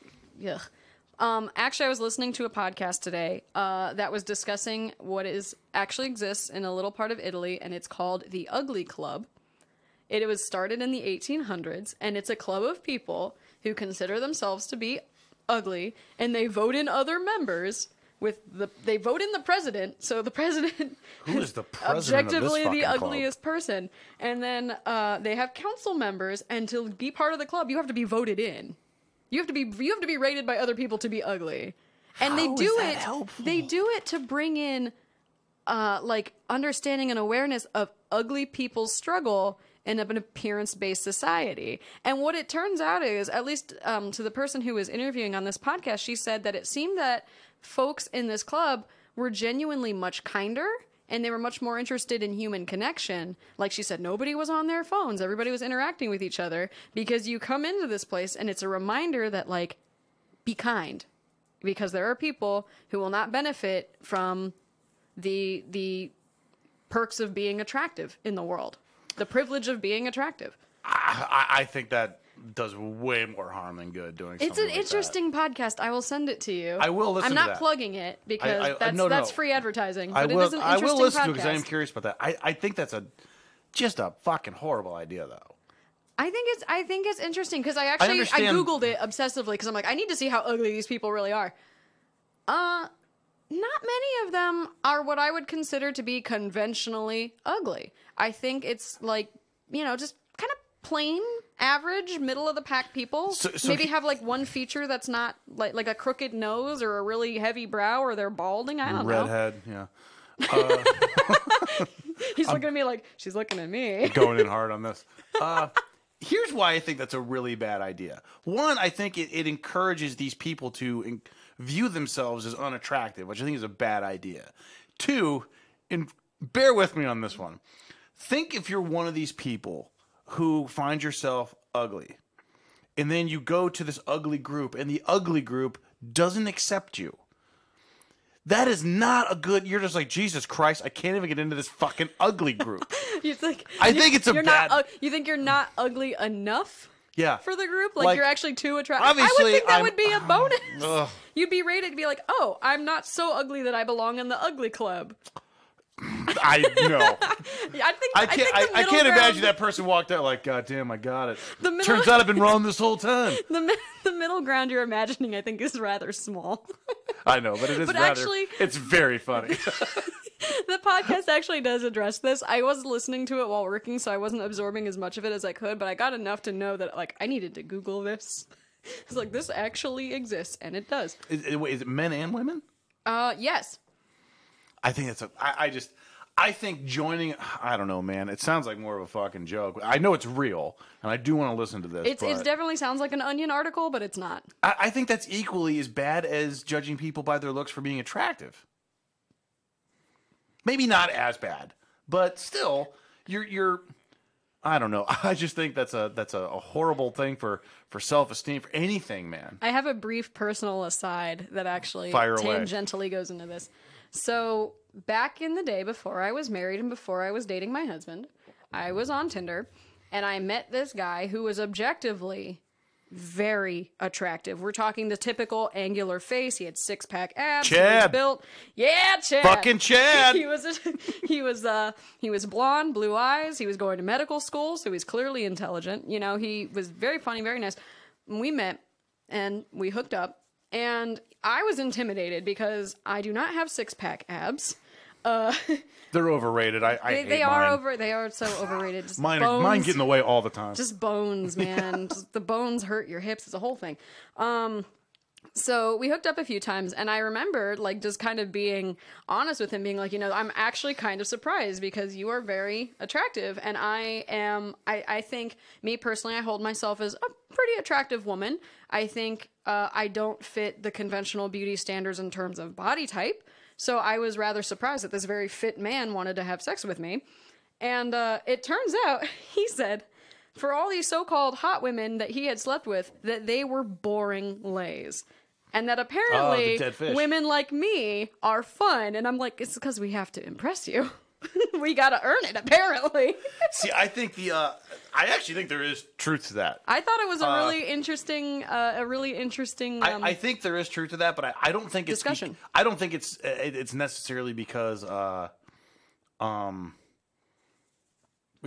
actually, I was listening to a podcast today that was discussing what actually exists in a little part of Italy, and it's called the Ugly Club. It was started in the 1800s, and it's a club of people who consider themselves to be ugly, and they vote in other members. They vote in the president, so the president who is the president objectively of this the club? ugliest person, and then they have council members, and to be part of the club, you have to be voted in. You have to be rated by other people to be ugly, and How they is do that it. helpful? They do it to bring in, like understanding and awareness of ugly people's struggle in an appearance-based society. And what it turns out is, at least to the person who was interviewing on this podcast, she said that it seemed that folks in this club were genuinely much kinder, and they were much more interested in human connection. Like she said, nobody was on their phones. Everybody was interacting with each other, because you come into this place and it's a reminder that, like, be kind, because there are people who will not benefit from the perks of being attractive in the world. The privilege of being attractive. I think that does way more harm than good doing something It's an like interesting podcast. I will send it to you. I will listen I'm to not that. plugging it because No. that's free advertising. But I it will, is an interesting I will listen podcast. to it because I am curious about that. I think that's just a fucking horrible idea, though. I think it's interesting because I Googled it obsessively because I'm like, I need to see how ugly these people really are. Not many of them are what I would consider to be conventionally ugly. I think it's like, just kind of plain, average, middle of the pack people. So maybe have like one feature that's not like a crooked nose or a really heavy brow, or they're balding. I don't know. Redhead, yeah. He's looking at me like, she's looking at me. Going in hard on this. Here's why I think that's a really bad idea. One, I think it encourages these people to view themselves as unattractive, which I think is a bad idea. Two, and bear with me on this one. Think if you're one of these people who find yourself ugly, and then you go to this ugly group, and the ugly group doesn't accept you. That is not a good. You're just like, Jesus Christ, I can't even get into this fucking ugly group. I think it's a bad. You think you're not ugly enough? Yeah. For the group, Like, you're actually too attractive. obviously, I would think that I'm- would be a bonus. Ugh. You'd be rated to be like, oh, I'm not so ugly that I belong in the ugly club. I know. I can't imagine that person walked out like, God damn, I got it. The middle- Turns out I've been wrong this whole time. The middle ground you're imagining, I think, is rather small. I know, but it is But rather. actually- It's very funny. The podcast actually does address this. I was listening to it while working, so I wasn't absorbing as much of it as I could, but I got enough to know that, like, I needed to Google this. It's like, this actually exists, and it does. Is it men and women? Yes. I think it's I think joining. I don't know, man. It sounds like more of a fucking joke. I know it's real, and I do want to listen to this. It definitely sounds like an Onion article, but it's not. I think that's equally as bad as judging people by their looks for being attractive. Maybe not as bad, but still, you're. I don't know. I just think that's a horrible thing for self-esteem, for anything, man. I have a brief personal aside that actually Fire away. tangentially goes into this. So back in the day, before I was married and before I was dating my husband, I was on Tinder, and I met this guy who was objectively very attractive. We're talking the typical angular face. He had six-pack abs. He was Chad. built. Yeah, Chad. Fucking Chad. he was blonde, blue eyes. He was going to medical school, so he's clearly intelligent. You know, he was very funny, very nice. We met and we hooked up, and I was intimidated because I do not have six-pack abs. They're overrated. I hate They mine. They are so overrated. Just Mine get in the way all the time. just bones, man. Just the bones hurt your hips. It's a whole thing. So we hooked up a few times, and I remember like just kind of being honest with him, being like, I'm actually kind of surprised because you are very attractive, and I think, me personally, I hold myself as a pretty attractive woman. I think I don't fit the conventional beauty standards in terms of body type, so I was rather surprised that this very fit man wanted to have sex with me. And it turns out, he said, for all these so-called hot women that he had slept with, that they were boring lays. And that apparently women like me are fun. And I'm like, it's because we have to impress you. We got to earn it, apparently. See, I think I actually think there is truth to that. I thought it was a really interesting. I think there is truth to that, but I don't think it's discussion. I don't think it's necessarily because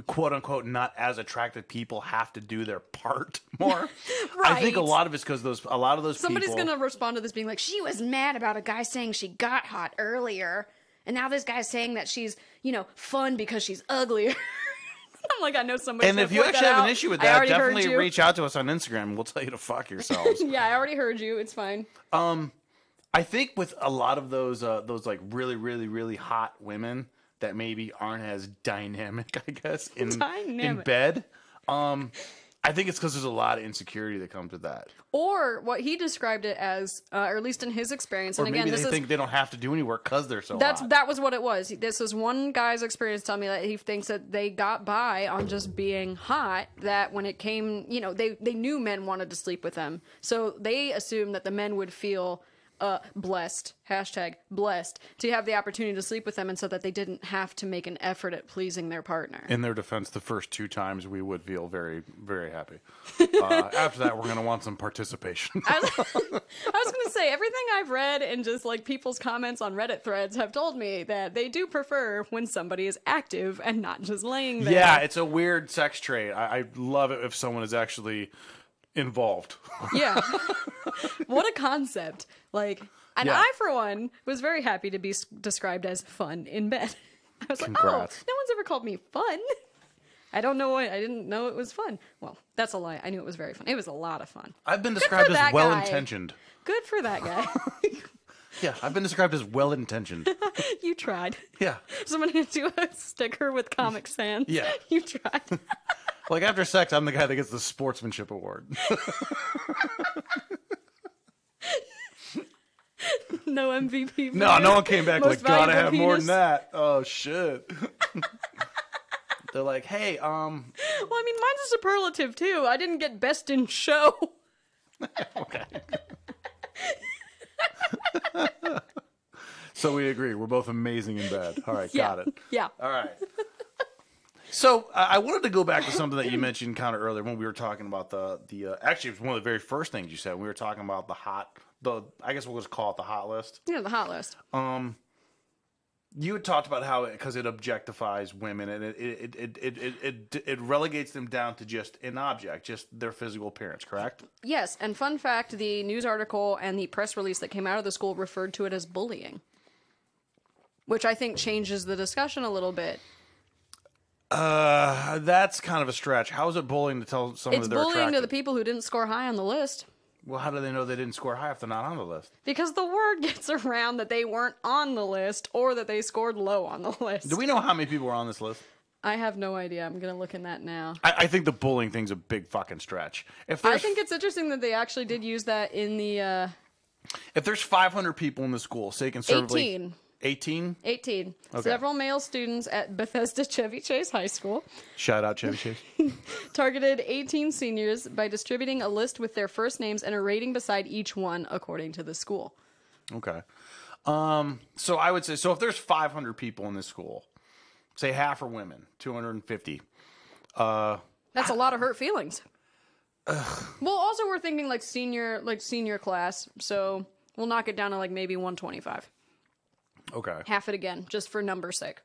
quote unquote not as attractive people have to do their part more. Right. I think a lot of it's because a lot of those somebody's people, gonna respond to this being like, she was mad about a guy saying she got hot earlier, and now this guy's saying that she's fun because she's uglier. I'm like, I know somebody. And if you actually have an issue with that, definitely reach out to us on Instagram and we'll tell you to fuck yourselves. Yeah, I already heard you. It's fine. I think with a lot of those like really, really, really hot women that maybe aren't as dynamic, I guess, in bed. I think it's because there's a lot of insecurity that comes with that. Or what he described it as, or at least in his experience. Or and again, maybe they think they don't have to do any work because they're so hot. That was what it was. This was one guy's experience telling me that he thinks that they got by on just being hot, that when it came, they knew men wanted to sleep with them. So they assumed that the men would feel blessed, #blessed, to have the opportunity to sleep with them, and so that they didn't have to make an effort at pleasing their partner. In their defense, the first 2 times we would feel very, very happy. After that, we're going to want some participation. I was going to say, everything I've read and just like people's comments on Reddit threads have told me that they do prefer when somebody is active and not just laying there. Yeah, it's a weird sex trait. I love it if someone is actually involved. Yeah. What a concept. Like, and Yeah. I, for one, was very happy to be described as fun in bed. I was Congrats. like, oh, no one's ever called me fun. I don't know why. I didn't know it was fun. Well, that's a lie. I knew it was very fun. It was a lot of fun. I've been described as that well-intentioned. Good for that guy. Yeah, I've been described as well-intentioned. You tried. Yeah. Somebody do a sticker with Comic Sans. Yeah. You tried. Like, after sex, I'm the guy that gets the sportsmanship award. No MVP. No one came back Most like, gotta valuable have more than penis. that. Oh, shit. They're like, hey, Well, I mean, mine's a superlative, too. I didn't get best in show. okay. So we agree. We're both amazing in bed. All right, got it. Yeah. All right. So I wanted to go back to something that you mentioned kind of earlier when we were talking about the actually, it was one of the very first things you said. We were talking about I guess we'll just call it the hot list. Yeah, the hot list. You had talked about how because it objectifies women and it relegates them down to just an object, just their physical appearance, correct? Yes, and fun fact, the news article and the press release that came out of the school referred to it as bullying, which I think changes the discussion a little bit. That's kind of a stretch. How is it bullying to tell someone that they're attractive? It's bullying to the people who didn't score high on the list. Well, how do they know they didn't score high if they're not on the list? Because the word gets around that they weren't on the list or that they scored low on the list. Do we know how many people were on this list? I have no idea. I'm going to look in that now. I think the bullying thing's a big fucking stretch. I think it's interesting that they actually did use that in the... if there's 500 people in the school, say conservatively... 18. 18? 18. Okay. Several male students at Bethesda Chevy Chase High School Shout out Chevy Chase. targeted 18 seniors by distributing a list with their first names and a rating beside each one, according to the school. Okay. So I would say, so if there's 500 people in this school, say half are women, 250. That's a lot of hurt feelings. Well, also we're thinking like senior class, so we'll knock it down to like maybe 125. Okay. Half it again, just for number's sake.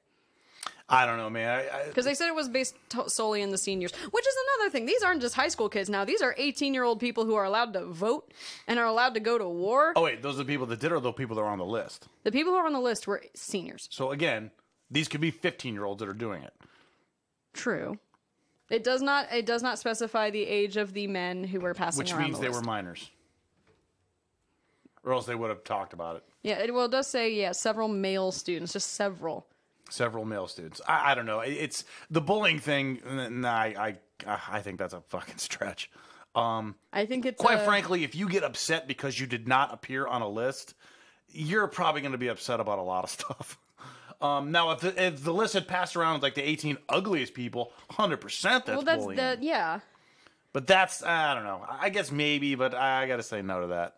I don't know, man. Because they said it was based solely in the seniors, which is another thing. These aren't just high school kids now. These are 18-year-old people who are allowed to vote and are allowed to go to war. Oh, wait, those are the people that did or the people that are on the list? The people who are on the list were seniors. So again, these could be 15-year-olds that are doing it. True. It does not specify the age of the men who were passing Which around means the they list. were minors. or else they would have talked about it. Yeah, it does say, several male students, just several. Several male students. I don't know. It's the bullying thing. Nah, I think that's a fucking stretch. I think it's Quite frankly, if you get upset because you did not appear on a list, you're probably going to be upset about a lot of stuff. Now, if the list had passed around with like the 18 ugliest people, 100% that's bullying. Yeah. But that's, I don't know. I guess maybe, but I got to say no to that.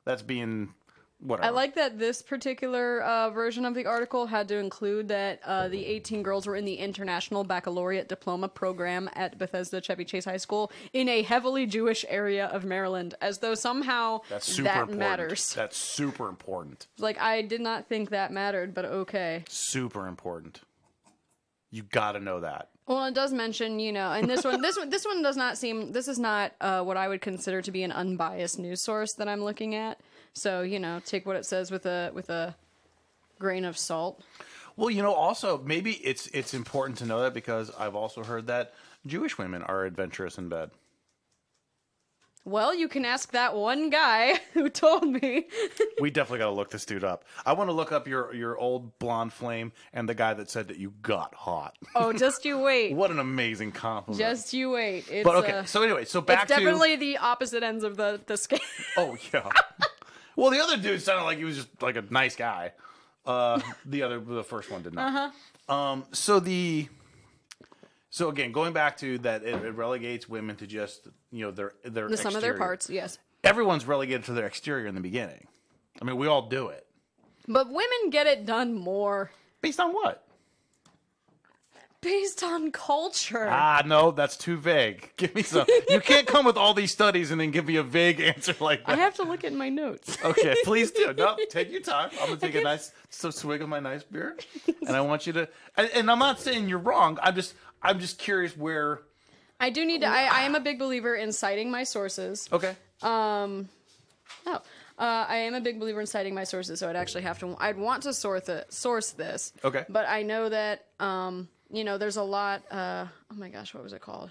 That's being whatever. I like that this particular version of the article had to include that the 18 girls were in the International Baccalaureate Diploma program at Bethesda Chevy Chase High School in a heavily Jewish area of Maryland, as though somehow that matters. That's super important. Like, I did not think that mattered, but okay. Super important. You got to know that. Well, it does mention, and this one does not seem. This is not what I would consider to be an unbiased news source that I'm looking at. So, take what it says with a grain of salt. Well, also maybe it's important to know that because I've also heard that Jewish women are adventurous in bed. Well, you can ask that one guy who told me. We definitely got to look this dude up. I want to look up your old blonde flame and the guy that said that you got hot. Oh, just you wait. What an amazing compliment. Just you wait. It's, but okay, so anyway, back to... It's definitely the opposite ends of the scale. Oh, yeah. Well, the other dude sounded like he was just like a nice guy. The first one did not. Uh-huh. So again, going back to that, it relegates women to just their the sum of their parts. Yes, everyone's relegated to their exterior in the beginning. I mean, we all do it, but women get it done more. Based on what? Based on culture. No, that's too vague. Give me some. You can't come with all these studies and then give me a vague answer like that. I have to look at my notes. Okay, please do. No, take your time. I'm gonna take a nice swig of my nice beer, and I want you to. And I'm not saying you're wrong. I'm just curious where. I do need to. I am a big believer in citing my sources. Okay. I am a big believer in citing my sources, so I'd want to source this. Okay. But I know that there's a lot. Oh my gosh, what was it called?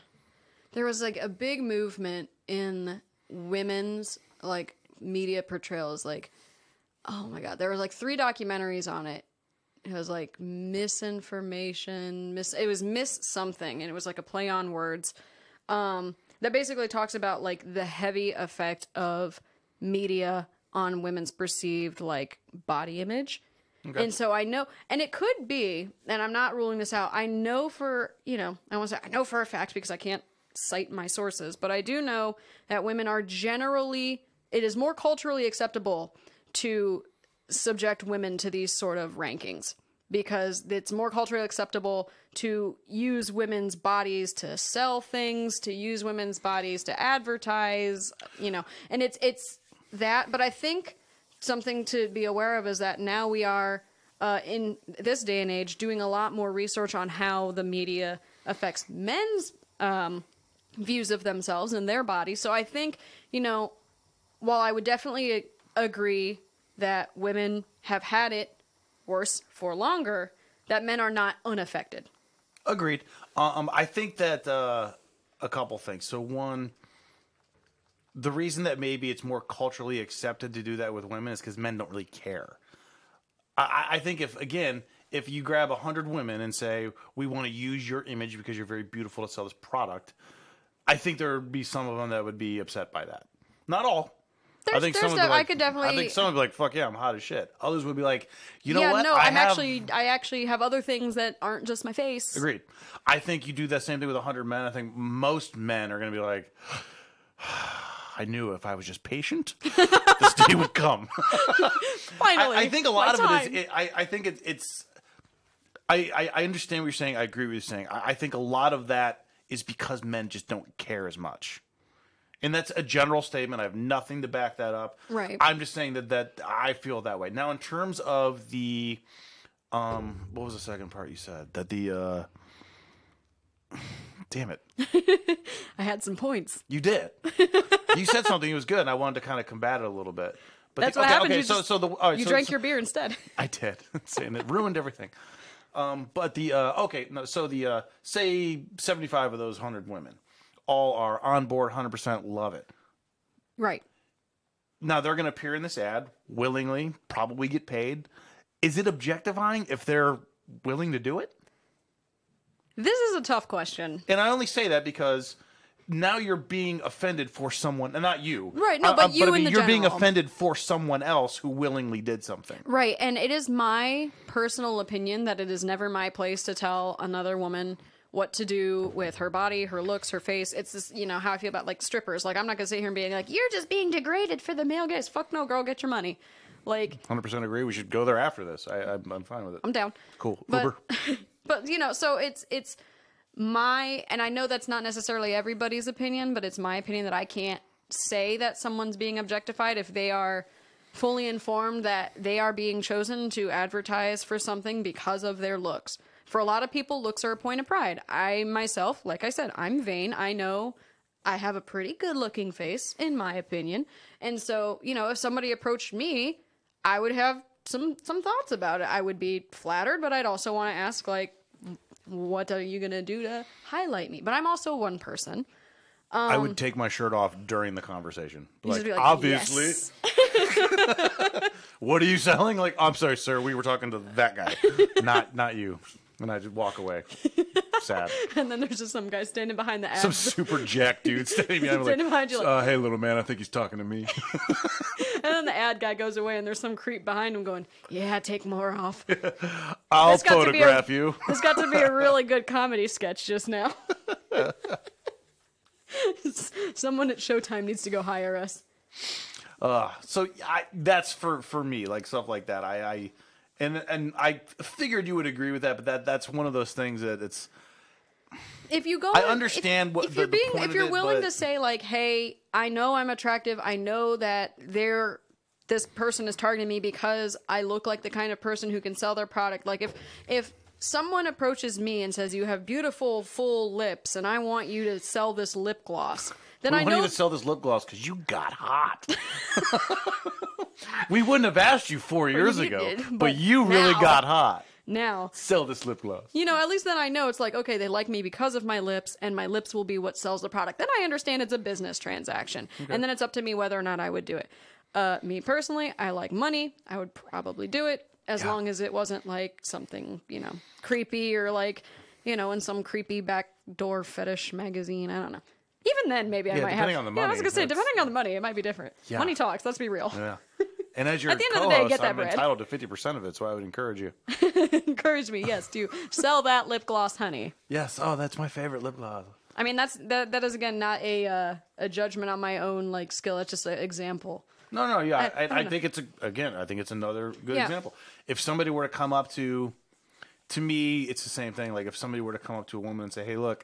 There was like a big movement in women's like media portrayals. Like, oh my god, there were like 3 documentaries on it. It was like misinformation, it was miss something, and it was like a play on words. That basically talks about like the heavy effect of media on women's perceived like body image. Okay. And so I know, and it could be, and I'm not ruling this out. I know for, I know for a fact because I can't cite my sources, but I do know that women are generally, it is more culturally acceptable to subject women to these sort of rankings because it's more culturally acceptable to use women's bodies to sell things, to use women's bodies to advertise, and it's that. But I think something to be aware of is that now we are in this day and age doing a lot more research on how the media affects men's views of themselves and their bodies. So I think, while I would definitely agree that women have had it worse for longer, that men are not unaffected. Agreed. I think that a couple things. So one, the reason that maybe it's more culturally accepted to do that with women is because men don't really care. I think if you grab 100 women and say, we want to use your image because you're very beautiful to sell this product, I think there would be some of them that would be upset by that. Not all. I think some would be like, I think some would be like, fuck yeah, I'm hot as shit. Others would be like, you know what? No, I actually have other things that aren't just my face. Agreed. I think you do that same thing with 100 men. I think most men are going to be like, I knew if I was just patient, this day would come. Finally. I think a lot of it is, I think it's, I understand what you're saying. I agree with what you're saying. I think a lot of that is because men just don't care as much. And that's a general statement. I have nothing to back that up. Right. I'm just saying that I feel that way. Now, in terms of the, what was the second part you said? That the, damn it. I had some points. You did. You said something that was good, and I wanted to kind of combat it a little bit. But that's what happened. Okay, you drank your beer instead. I did. And it ruined everything. But the, say 75 of those 100 women all are on board, 100% love it. Right. now they're going to appear in this ad willingly, probably get paid. Is it objectifying if they're willing to do it? This is a tough question. And I only say that because now you're being offended for someone, and not you. Right, no, but you I mean, in the you're being general. offended for someone else who willingly did something. Right, and it is my personal opinion that it is never my place to tell another woman what to do with her body, her looks, her face. It's this, you know, how I feel about, like, strippers. Like, I'm not going to sit here and be like, you're just being degraded for the male gaze. Fuck no, girl, get your money. Like, 100% agree. We should go there after this. I'm fine with it. I'm down. Cool. But, Uber. but, you know, so it's my, and I know that's not necessarily everybody's opinion, but it's my opinion that I can't say that someone's being objectified if they are fully informed that they are being chosen to advertise for something because of their looks. For a lot of people, looks are a point of pride. I myself, like I said, I'm vain. I know I have a pretty good looking face, in my opinion. And so, you know, if somebody approached me, I would have some thoughts about it. I would be flattered, but I'd also want to ask, like, what are you going to do to highlight me? But I'm also one person. I would take my shirt off during the conversation. just be like, obviously. yes. What are you selling? Like, I'm sorry, sir. We were talking to that guy, not you. And I just walk away. Sad. And then there's just some guy standing behind the ad. Some super jack dude standing behind me Standing behind you like- hey, little man, I think he's talking to me. And then the ad guy goes away, and there's some creep behind him going, yeah, take more off. I'll This got to be photograph you. This got to be a really good comedy sketch just now. Someone at Showtime needs to go hire us. So that's for me, like stuff like that. And I figured you would agree with that, but that's one of those things that it's. If you go, I understand what if you're the point if of you're it, willing but- to say like, hey, I know I'm attractive. I know that this person is targeting me because I look like the kind of person who can sell their product. Like if someone approaches me and says you have beautiful full lips and I want you to sell this lip gloss, then We I want know you to sell this lip gloss because you got hot. We wouldn't have asked you 4 years you ago, did, but but you really now- got hot. now. Sell this lip gloss. You know, at least then I know it's like, okay, they like me because of my lips, and my lips will be what sells the product. Then I understand it's a business transaction. Okay. And then it's up to me whether or not I would do it. Me personally, I like money. I would probably do it as long as it wasn't like something, you know, creepy or like, you know, in some creepy backdoor fetish magazine. I don't know. Even then, maybe I might have. depending on the money, Yeah, I was going to say, that's- depending on the money, it might be different. Yeah. Money talks, let's be real. Yeah. And as your At the end of the co-host, day, get that I'm bread. entitled to 50% of it, so I would encourage you. Encourage me, yes, to sell that lip gloss, honey. Yes. Oh, that's my favorite lip gloss. I mean, that is again not a judgment on my own like skill. It's just an example. No, yeah. I I think it's I think it's another good Yeah. example. If somebody were to come up to me, it's the same thing. Like if somebody were to come up to a woman and say, "Hey, look,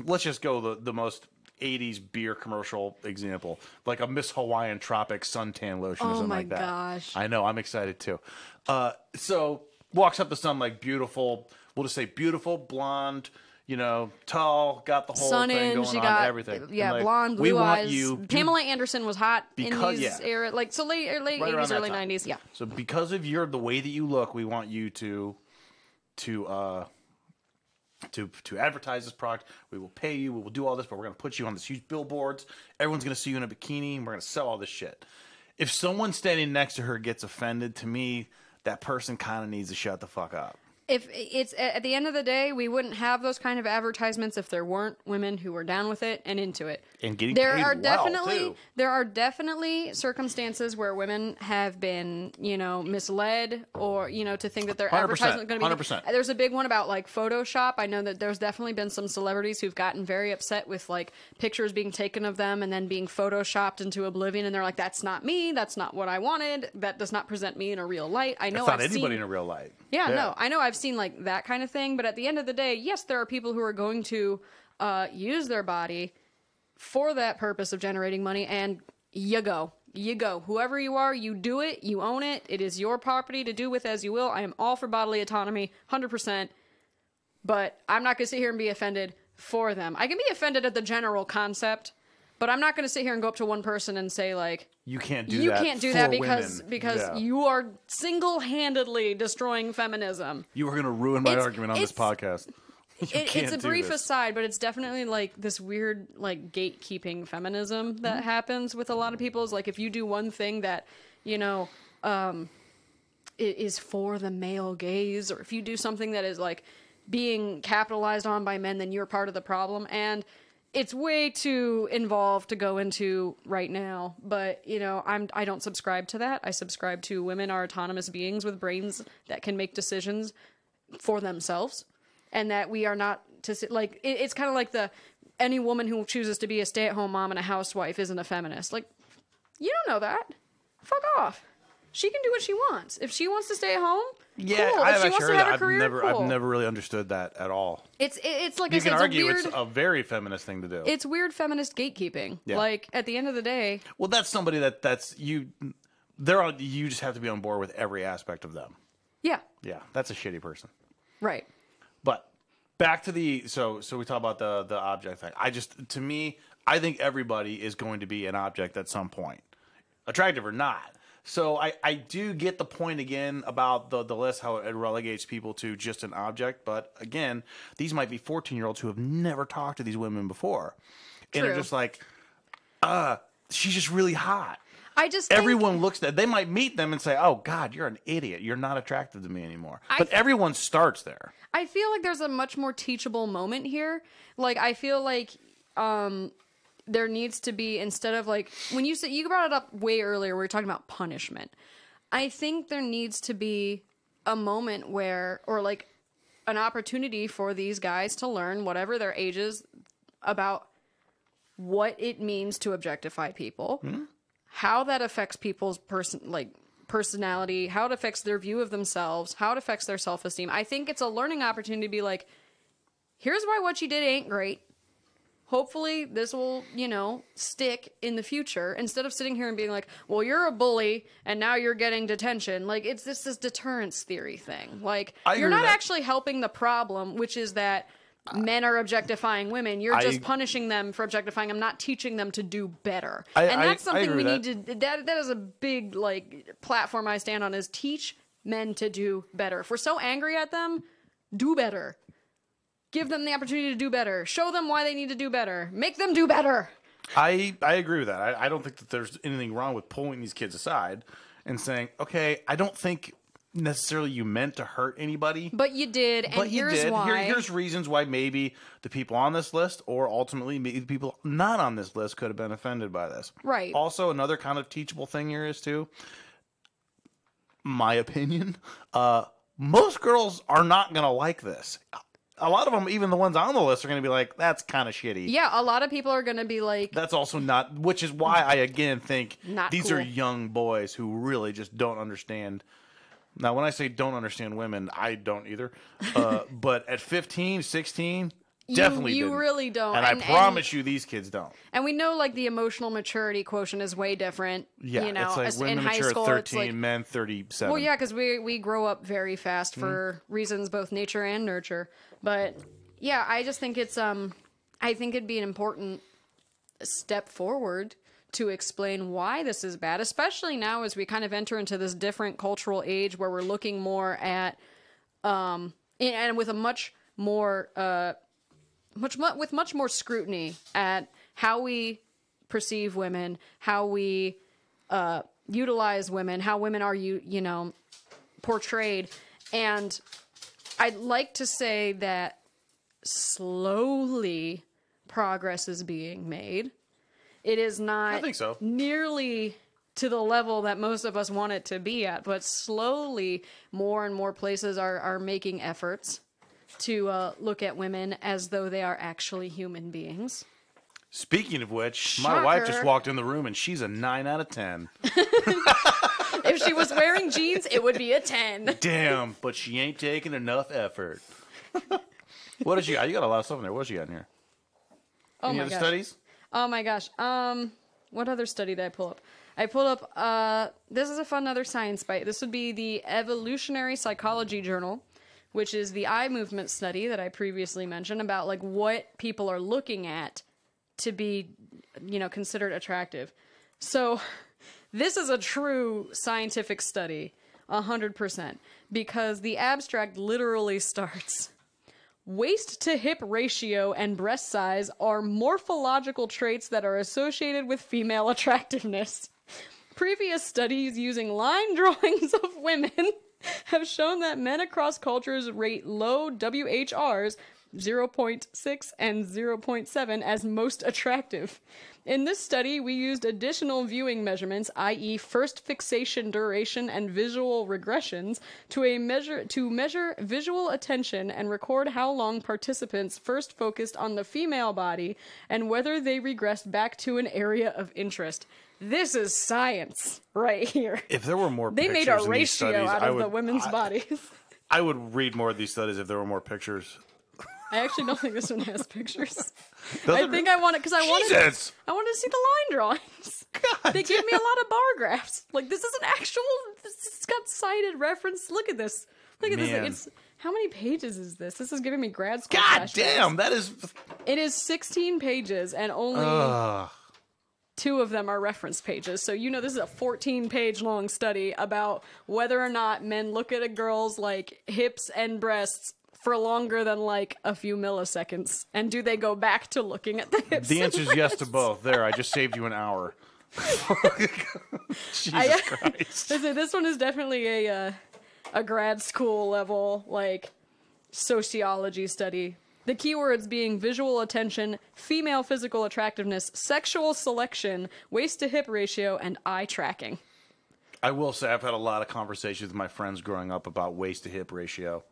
let's just go the most 80s beer commercial example, like a Miss Hawaiian Tropic suntan lotion or something my like that." gosh. I know, I'm excited too. So walks up to some like beautiful, we'll just say beautiful blonde, you know, tall, got the whole Sun thing in, going she on, got everything. yeah, And, like, blonde, we blue want eyes. you Pamela Anderson was hot Because- in these yeah. era, like so late right around 80s, that early time. 90s. Yeah, So because of the way that you look, we want you to advertise this product. We will pay you. We will do all this, but we're going to put you on this huge billboards. Everyone's going to see you in a bikini, and we're going to sell all this shit. If someone standing next to her gets offended, to me, that person kind of needs to shut the fuck up. if it's at the end of the day, we wouldn't have those kind of advertisements if there weren't women who were down with it and into it. And getting there paid are well, definitely too. there are definitely circumstances where women have been, you know, misled or, you know, to think that their 100%, advertisement is going to be 100%. There's a big one about like Photoshop. I know that there's definitely been some celebrities who've gotten very upset with like pictures being taken of them and then being photoshopped into oblivion, and they're like, that's not me, that's not what I wanted, that does not present me in a real light. I know It's not I've anybody seen, in a real light. yeah, no, I know I've seen like that kind of thing, but at the end of the day, yes, there are people who are going to use their body for that purpose of generating money, and you go. Whoever you are, you do it, you own it, it is your property to do with as you will. I am all for bodily autonomy, 100%, but I'm not going to sit here and be offended for them. I can be offended at the general concept, but I'm not going to sit here and go up to one person and say like, You can't do you that. can't do for that women. because Yeah. you are single-handedly destroying feminism. You were going to ruin my It's- argument on this it's- podcast. it's a brief aside, but it's definitely like this weird like gatekeeping feminism that happens with a lot of people. Is like if you do one thing that, you know, is for the male gaze, or if you do something that is like being capitalized on by men, then you're part of the problem. And it's way too involved to go into right now, but you know, I don't subscribe to that. I subscribe to women are autonomous beings with brains that can make decisions for themselves, and that we are not to like. It's kind of like any woman who chooses to be a stay-at-home mom and a housewife isn't a feminist. Like, you don't know that. Fuck off. She can do what she wants. If she wants to stay at home, yeah, cool. If she wants to have a career, cool. I've never really understood that at all. It's like you I said, can argue it's a very feminist thing to do. It's weird feminist gatekeeping. Yeah. Like at the end of the day, well, that's somebody that's you. You just have to be on board with every aspect of them. Yeah. Yeah, that's a shitty person. Right. But back to so we talk about the object thing. To me, I think everybody is going to be an object at some point, attractive or not. So I do get the point again about the list, how it relegates people to just an object. But again, these might be 14-year-olds who have never talked to these women before. True. And are just like, she's just really hot. Everyone looks at, they might meet them and say, oh God, you're an idiot. You're not attracted to me anymore. But everyone starts there. I feel like there's a much more teachable moment here. Like, I feel like, there needs to be, instead of like, when you brought it up way earlier, we were talking about punishment. I think there needs to be a moment where, or like an opportunity for these guys to learn, whatever their ages, about what it means to objectify people, how that affects people's personality, how it affects their view of themselves, how it affects their self-esteem. I think it's a learning opportunity to be like, here's why what you did ain't great. Hopefully this will, you know, stick in the future, instead of sitting here and being like, well, you're a bully and now you're getting detention. Like, it's this deterrence theory thing. Like, you're not actually helping the problem, which is that men are objectifying women. You're just punishing them for objectifying them, not teaching them to do better. And that's something we need to, that is a big, like, platform I stand on, is teach men to do better. If we're so angry at them, do better. Give them the opportunity to do better. Show them why they need to do better. Make them do better. I agree with that. I don't think that there's anything wrong with pulling these kids aside and saying, okay, I don't think necessarily you meant to hurt anybody. But you did, and here's why. Here's reasons why maybe the people on this list, or ultimately maybe the people not on this list, could have been offended by this. Right. Also, another kind of teachable thing here is, too, my opinion, most girls are not going to like this. A lot of them, even the ones on the list, are going to be like, that's kind of shitty. Yeah, a lot of people are going to be like... That's also not... Which is why I, again, think these cool. are young boys who really just don't understand... Now, when I say don't understand women, I don't either. But at 15, 16... Definitely you didn't. Really don't. And I promise you these kids don't. And we know, like, the emotional maturity quotient is way different. Yeah, you know, it's like women in high mature school, at 13, it's like, men 37. Well, yeah, because we grow up very fast for reasons both nature and nurture. But, yeah, I just think it's, I think it'd be an important step forward to explain why this is bad, especially now as we kind of enter into this different cultural age where we're looking more at, and with a much more, with much more scrutiny at how we perceive women, how we utilize women, how women are portrayed. And I'd like to say that slowly progress is being made. It is not I think so. nearly to the level that most of us want it to be at, but slowly more and more places are making efforts to look at women as though they are actually human beings. Speaking of which, Shocker. My wife just walked in the room and she's a 9 out of 10. If she was wearing jeans, it would be a 10. Damn, but she ain't taking enough effort. What does she got? You got a lot of stuff in there. What does she got in here? Oh Any my other gosh. studies? Oh my gosh. What other study did I pull up? I pulled up, this is a fun other science bite. This would be the Evolutionary Psychology Journal, which is the eye movement study that I previously mentioned about like what people are looking at to be, considered attractive. So this is a true scientific study, 100%, because the abstract literally starts, Waist to hip ratio and breast size are morphological traits that are associated with female attractiveness. Previous studies using line drawings of women have shown that men across cultures rate low WHRs 0.6 and 0.7 as most attractive. In this study, we used additional viewing measurements, i.e. first fixation duration and visual regressions, to measure visual attention and record how long participants first focused on the female body and whether they regressed back to an area of interest. This is science right here. If there were more They pictures made a in these ratio studies, out of the women's bodies. I would read more of these studies if there were more pictures. I actually don't think this one has pictures. Does I it think I want it because I wanted Jesus! to see the line drawings. God They gave me a lot of bar graphs. Like, this is an actual. It's got cited reference. Look at this. Look at Man. this. It's how many pages is this? This is giving me grad school. God flashbacks. damn, that is. It is 16 pages, and only 2 of them are reference pages. So you know this is a 14-page long study about whether or not men look at a girl's like hips and breasts for longer than like a few milliseconds, and do they go back to looking at the hips? The and answer is yes to breasts? both. There, I just saved you an hour. Jesus Christ. This one is definitely a grad school level like sociology study. The keywords being visual attention, female physical attractiveness, sexual selection, waist to hip ratio, and eye tracking. I will say I've had a lot of conversations with my friends growing up about waist to hip ratio.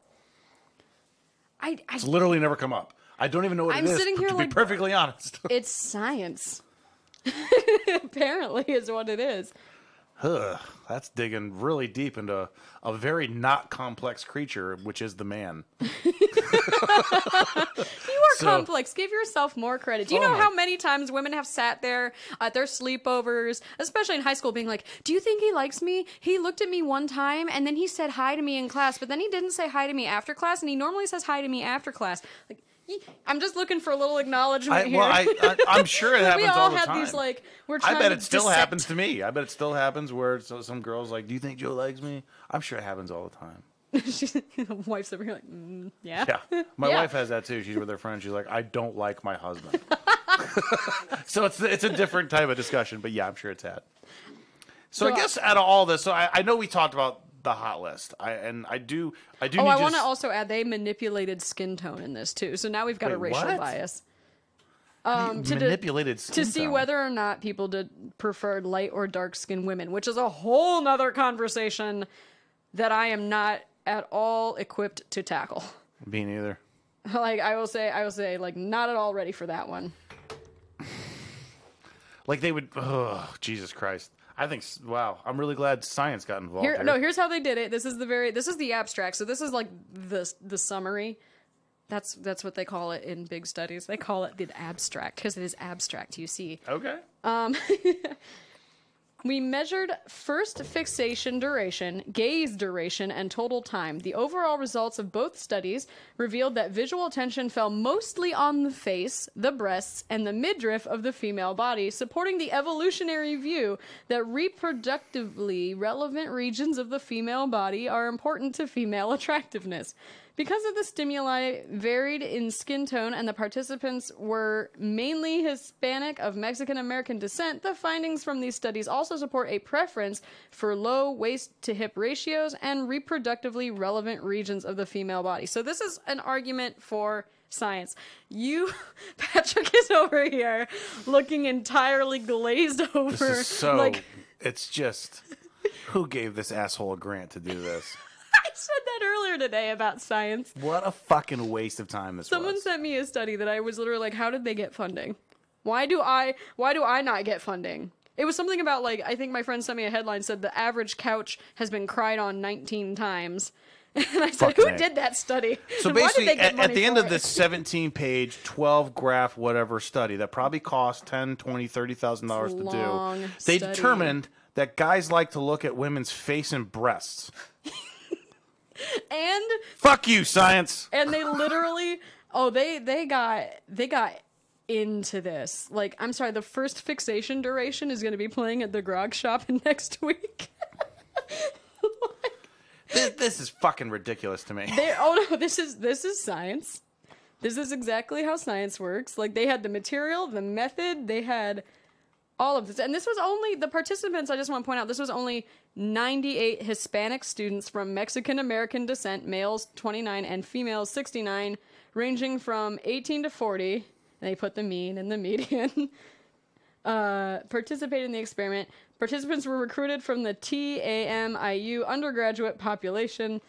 It's literally never come up. I don't even know what I'm it is, sitting here to like- be perfectly honest. It's science. Apparently is what it is. Ugh, that's digging really deep into a very not complex creature, which is the man. You are complex. Give yourself more credit. Do you know how many times women have sat there at their sleepovers, especially in high school, being like, do you think he likes me? He looked at me one time, and then he said hi to me in class, but then he didn't say hi to me after class, and he normally says hi to me after class. Like, I'm just looking for a little acknowledgement here. I'm sure it happens we all all the had time. these, like, we're trying I bet to it still dissect. happens to me. I bet it still happens where some girls like, do you think Joe likes me? I'm sure it happens all the time. The wife's over here like, yeah. Yeah. My Yeah. wife has that too. She's with her friend. She's like, I don't like my husband. So it's a different type of discussion, but yeah, I'm sure it's had. So I guess out of all this, so I know we talked about the hot list. I do. Oh, I want to also add they manipulated skin tone in this too. So now we've got a Wait, racial what? bias. manipulated To skin see tone. whether or not people preferred light or dark skinned women, which is a whole nother conversation that I am not at all equipped to tackle. Me neither. Like I will say, like not at all ready for that one. Like they would. Oh, Jesus Christ! I think. Wow. I'm really glad science got involved. Here. No, here's how they did it. This is the abstract. So this is like the summary. That's what they call it in big studies. They call it the abstract because it is abstract. You see. Okay. We measured first fixation duration, gaze duration, and total time. The overall results of both studies revealed that visual attention fell mostly on the face, the breasts, and the midriff of the female body, supporting the evolutionary view that reproductively relevant regions of the female body are important to female attractiveness. Because of the stimuli varied in skin tone and the participants were mainly Hispanic of Mexican-American descent, the findings from these studies also support a preference for low waist-to-hip ratios and reproductively relevant regions of the female body. So this is an argument for science. Patrick is over here looking entirely glazed over. This is so. Like, It's just. Who gave this asshole a grant to do this? I said that earlier today about science. What a fucking waste of time this Someone was. sent me a study that I was literally like, how did they get funding? Why do I not get funding? It was something about like, I think my friend sent me a headline said the average couch has been cried on 19 times. And I said, Fuck who me. did that study? So And why did basically, they get at money the end for of this it? 17-page, 12-graph, whatever study that probably cost $10,000, $20,000, $30,000 to long do, they study. determined that guys like to look at women's face and breasts. And Fuck you, science. they literally, they got into this. Like, I'm sorry, the first fixation duration is going to be playing at the Grog Shop next week. This is fucking ridiculous to me. This is science. This is exactly how science works. Like, they had the material, the method, they had all of this. And this was only, the participants, I just want to point out, this was only 98 Hispanic students from Mexican-American descent, males 29 and females 69, ranging from 18 to 40. And they put the mean and the median. Participated in the experiment. Participants were recruited from the TAMIU undergraduate population.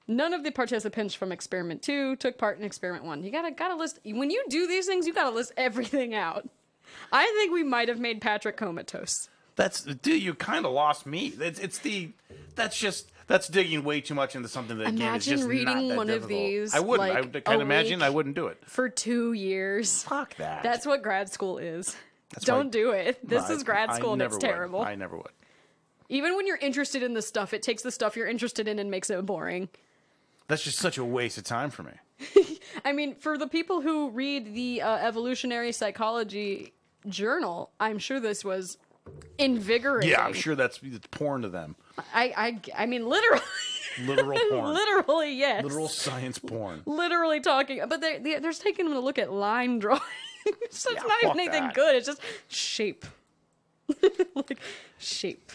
None of the participants from Experiment 2 took part in Experiment 1. You gotta list... When you do these things, you gotta list everything out. I think we might have made Patrick comatose. Dude, you kind of lost me. That's digging way too much into something that, again, is just Imagine reading not that one difficult. of these, I wouldn't. like, I can't a imagine. week I wouldn't do it. For 2 years. Fuck that. That's what grad school is. That's Don't why- do it. This No, is grad school and it's would. terrible. I never would. Even when you're interested in the stuff, it takes the stuff you're interested in and makes it boring. That's just such a waste of time for me. I mean, for the people who read the evolutionary psychology journal, I'm sure this was invigorating. Yeah, I'm sure it's porn to them. I mean, literally. Literal porn. Literally, yes. Literal science porn. Literally talking. But they're taking them to look at line drawing. So it's Yeah, not even fuck anything that. good. It's just shape. Like, shape.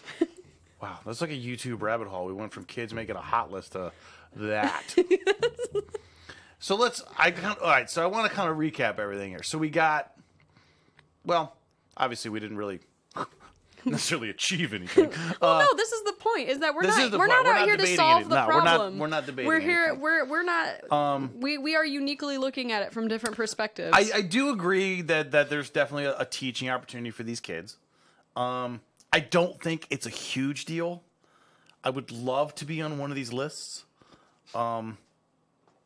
Wow, that's like a YouTube rabbit hole. We went from kids making a hot list to that. So all right, so I want to kind of recap everything here. So we got, well, obviously we didn't really necessarily achieve anything. No, this is the point. Is that we're This not is the we're point. not We're out not here to debating solve it. the No, problem. we're not debating We're here. anything. We're not. We are uniquely looking at it from different perspectives. I do agree that there's definitely a teaching opportunity for these kids. I don't think it's a huge deal. I would love to be on one of these lists.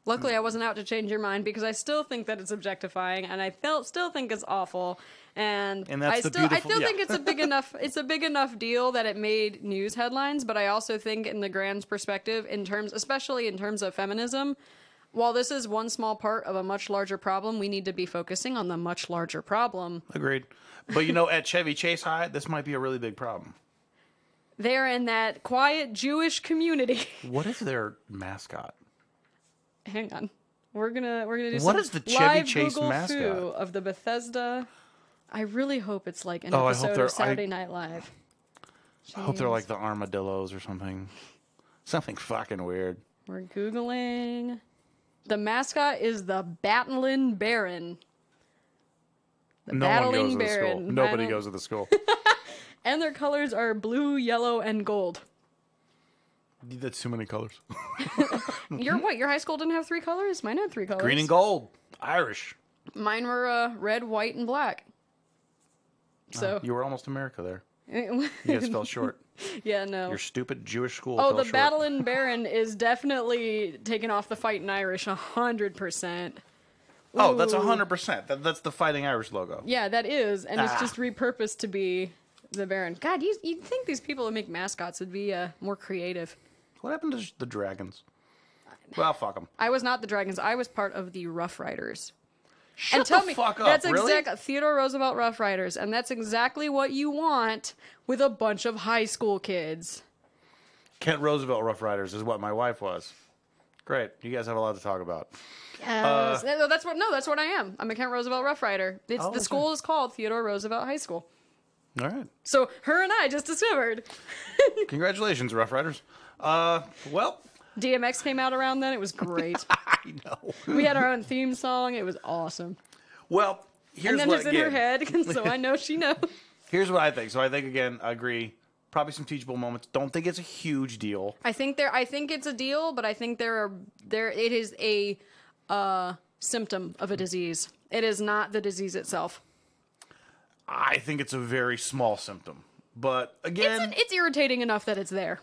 Luckily, I wasn't out to change your mind because I still think that it's objectifying, and I still think it's awful. And that's I the still beautiful- yeah. think it's a big enough deal that it made news headlines. But I also think, in the grand perspective, especially in terms of feminism, while this is one small part of a much larger problem, we need to be focusing on the much larger problem. Agreed. But at Chevy Chase High, this might be a really big problem. They're in that quiet Jewish community. What is their mascot? Hang on. We're gonna do What some is the Chevy live Chase Google mascot? foo of the Bethesda. I really hope it's like an Oh, I hope episode they're- of Saturday Night Live. I hope they're like the armadillos or something. Something fucking weird. We're Googling. The mascot is the Battling Baron. No one goes Battling to the school. Baron. Nobody goes to the school. And their colors are blue, yellow, and gold. That's too many colors. Your high school didn't have 3 colors? Mine had 3 colors. Green and gold. Irish. Mine were red, white, and black. So You were almost America there. You guys fell short. yeah, no. Your stupid Jewish school Oh, fell the short. Battling Baron is definitely taking off the Fighting Irish 100%. Oh, that's Ooh. 100%. That's the Fighting Irish logo. Yeah, that is, and it's Ah. just repurposed to be the Baron. God, you'd think these people who make mascots would be more creative. What happened to the dragons? Well, fuck them. I was not the Dragons. I was part of the Rough Riders. Shut And tell the me, fuck up. that's really? Theodore Roosevelt Rough Riders, and that's exactly what you want with a bunch of high school kids. Kent Roosevelt Rough Riders is what my wife was. Great. You guys have a lot to talk about. Yes. That's what I am. I'm a Kent Roosevelt Rough Rider. The okay. school is called Theodore Roosevelt High School. All right. So her and I just discovered. Congratulations, Rough Riders. Well, DMX came out around then. It was great. I know. We had our own theme song. It was awesome. Well, here's And then what it's in her head, so I know she knows. Here's what I think. So I think, again, I agree. Probably some teachable moments. Don't think it's a huge deal. I think it's a deal, but I think it is a symptom of a disease. It is not the disease itself. I think it's a very small symptom. But again, It's irritating enough that it's there.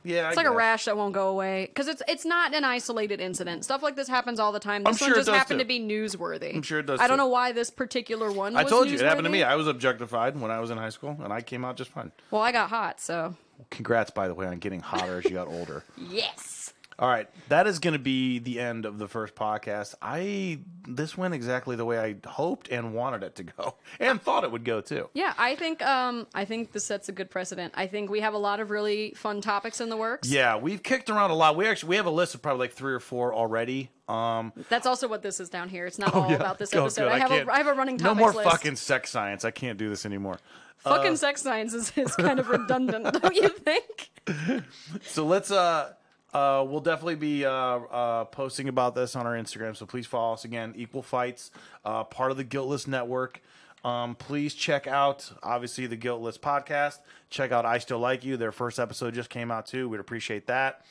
yeah, It's like a rash that won't go away because it's not an isolated incident. Stuff like this happens all the time. This sure one it just does, happened too. to be newsworthy. I'm sure it does, I don't too. know why this particular one. I was told you it happened to newsworthy. me. I was objectified when I was in high school, and I came out just fine. Well, I got hot, so Congrats, by the way, on getting hotter as you got older. yes. All right, that is going to be the end of the first podcast. This went exactly the way I hoped and wanted it to go, and thought it would go too. Yeah, I think this sets a good precedent. I think we have a lot of really fun topics in the works. Yeah, we've kicked around a lot. We have a list of probably like 3 or 4 already. That's also what this is down here. It's not all about this episode. Good. I have a running topics No more list. fucking sex science. I can't do this anymore. Fucking sex science is kind of redundant, don't you think? So let's we'll definitely be posting about this on our Instagram. So please follow us again. Equal Fights, part of the Guiltless Network. Please check out obviously the Guiltless podcast. Check out I Still Like You. Their first episode just came out too. We'd appreciate that.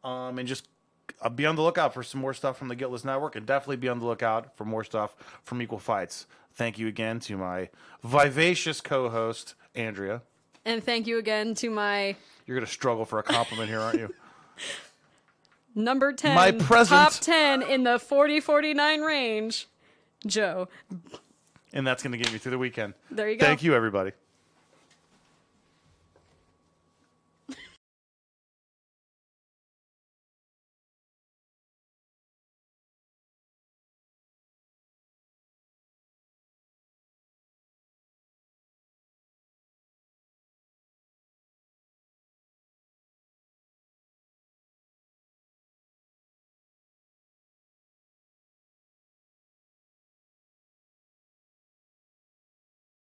And just be on the lookout for some more stuff from the Guiltless Network, and definitely be on the lookout for more stuff from Equal Fights. Thank you again to my vivacious co-host Andrea. And thank you again to my You're gonna struggle for a compliment here, aren't you? number 10, My present. top 10 in the 40-49 range, Joe. And that's gonna get me through the weekend. There you go. Thank you, everybody.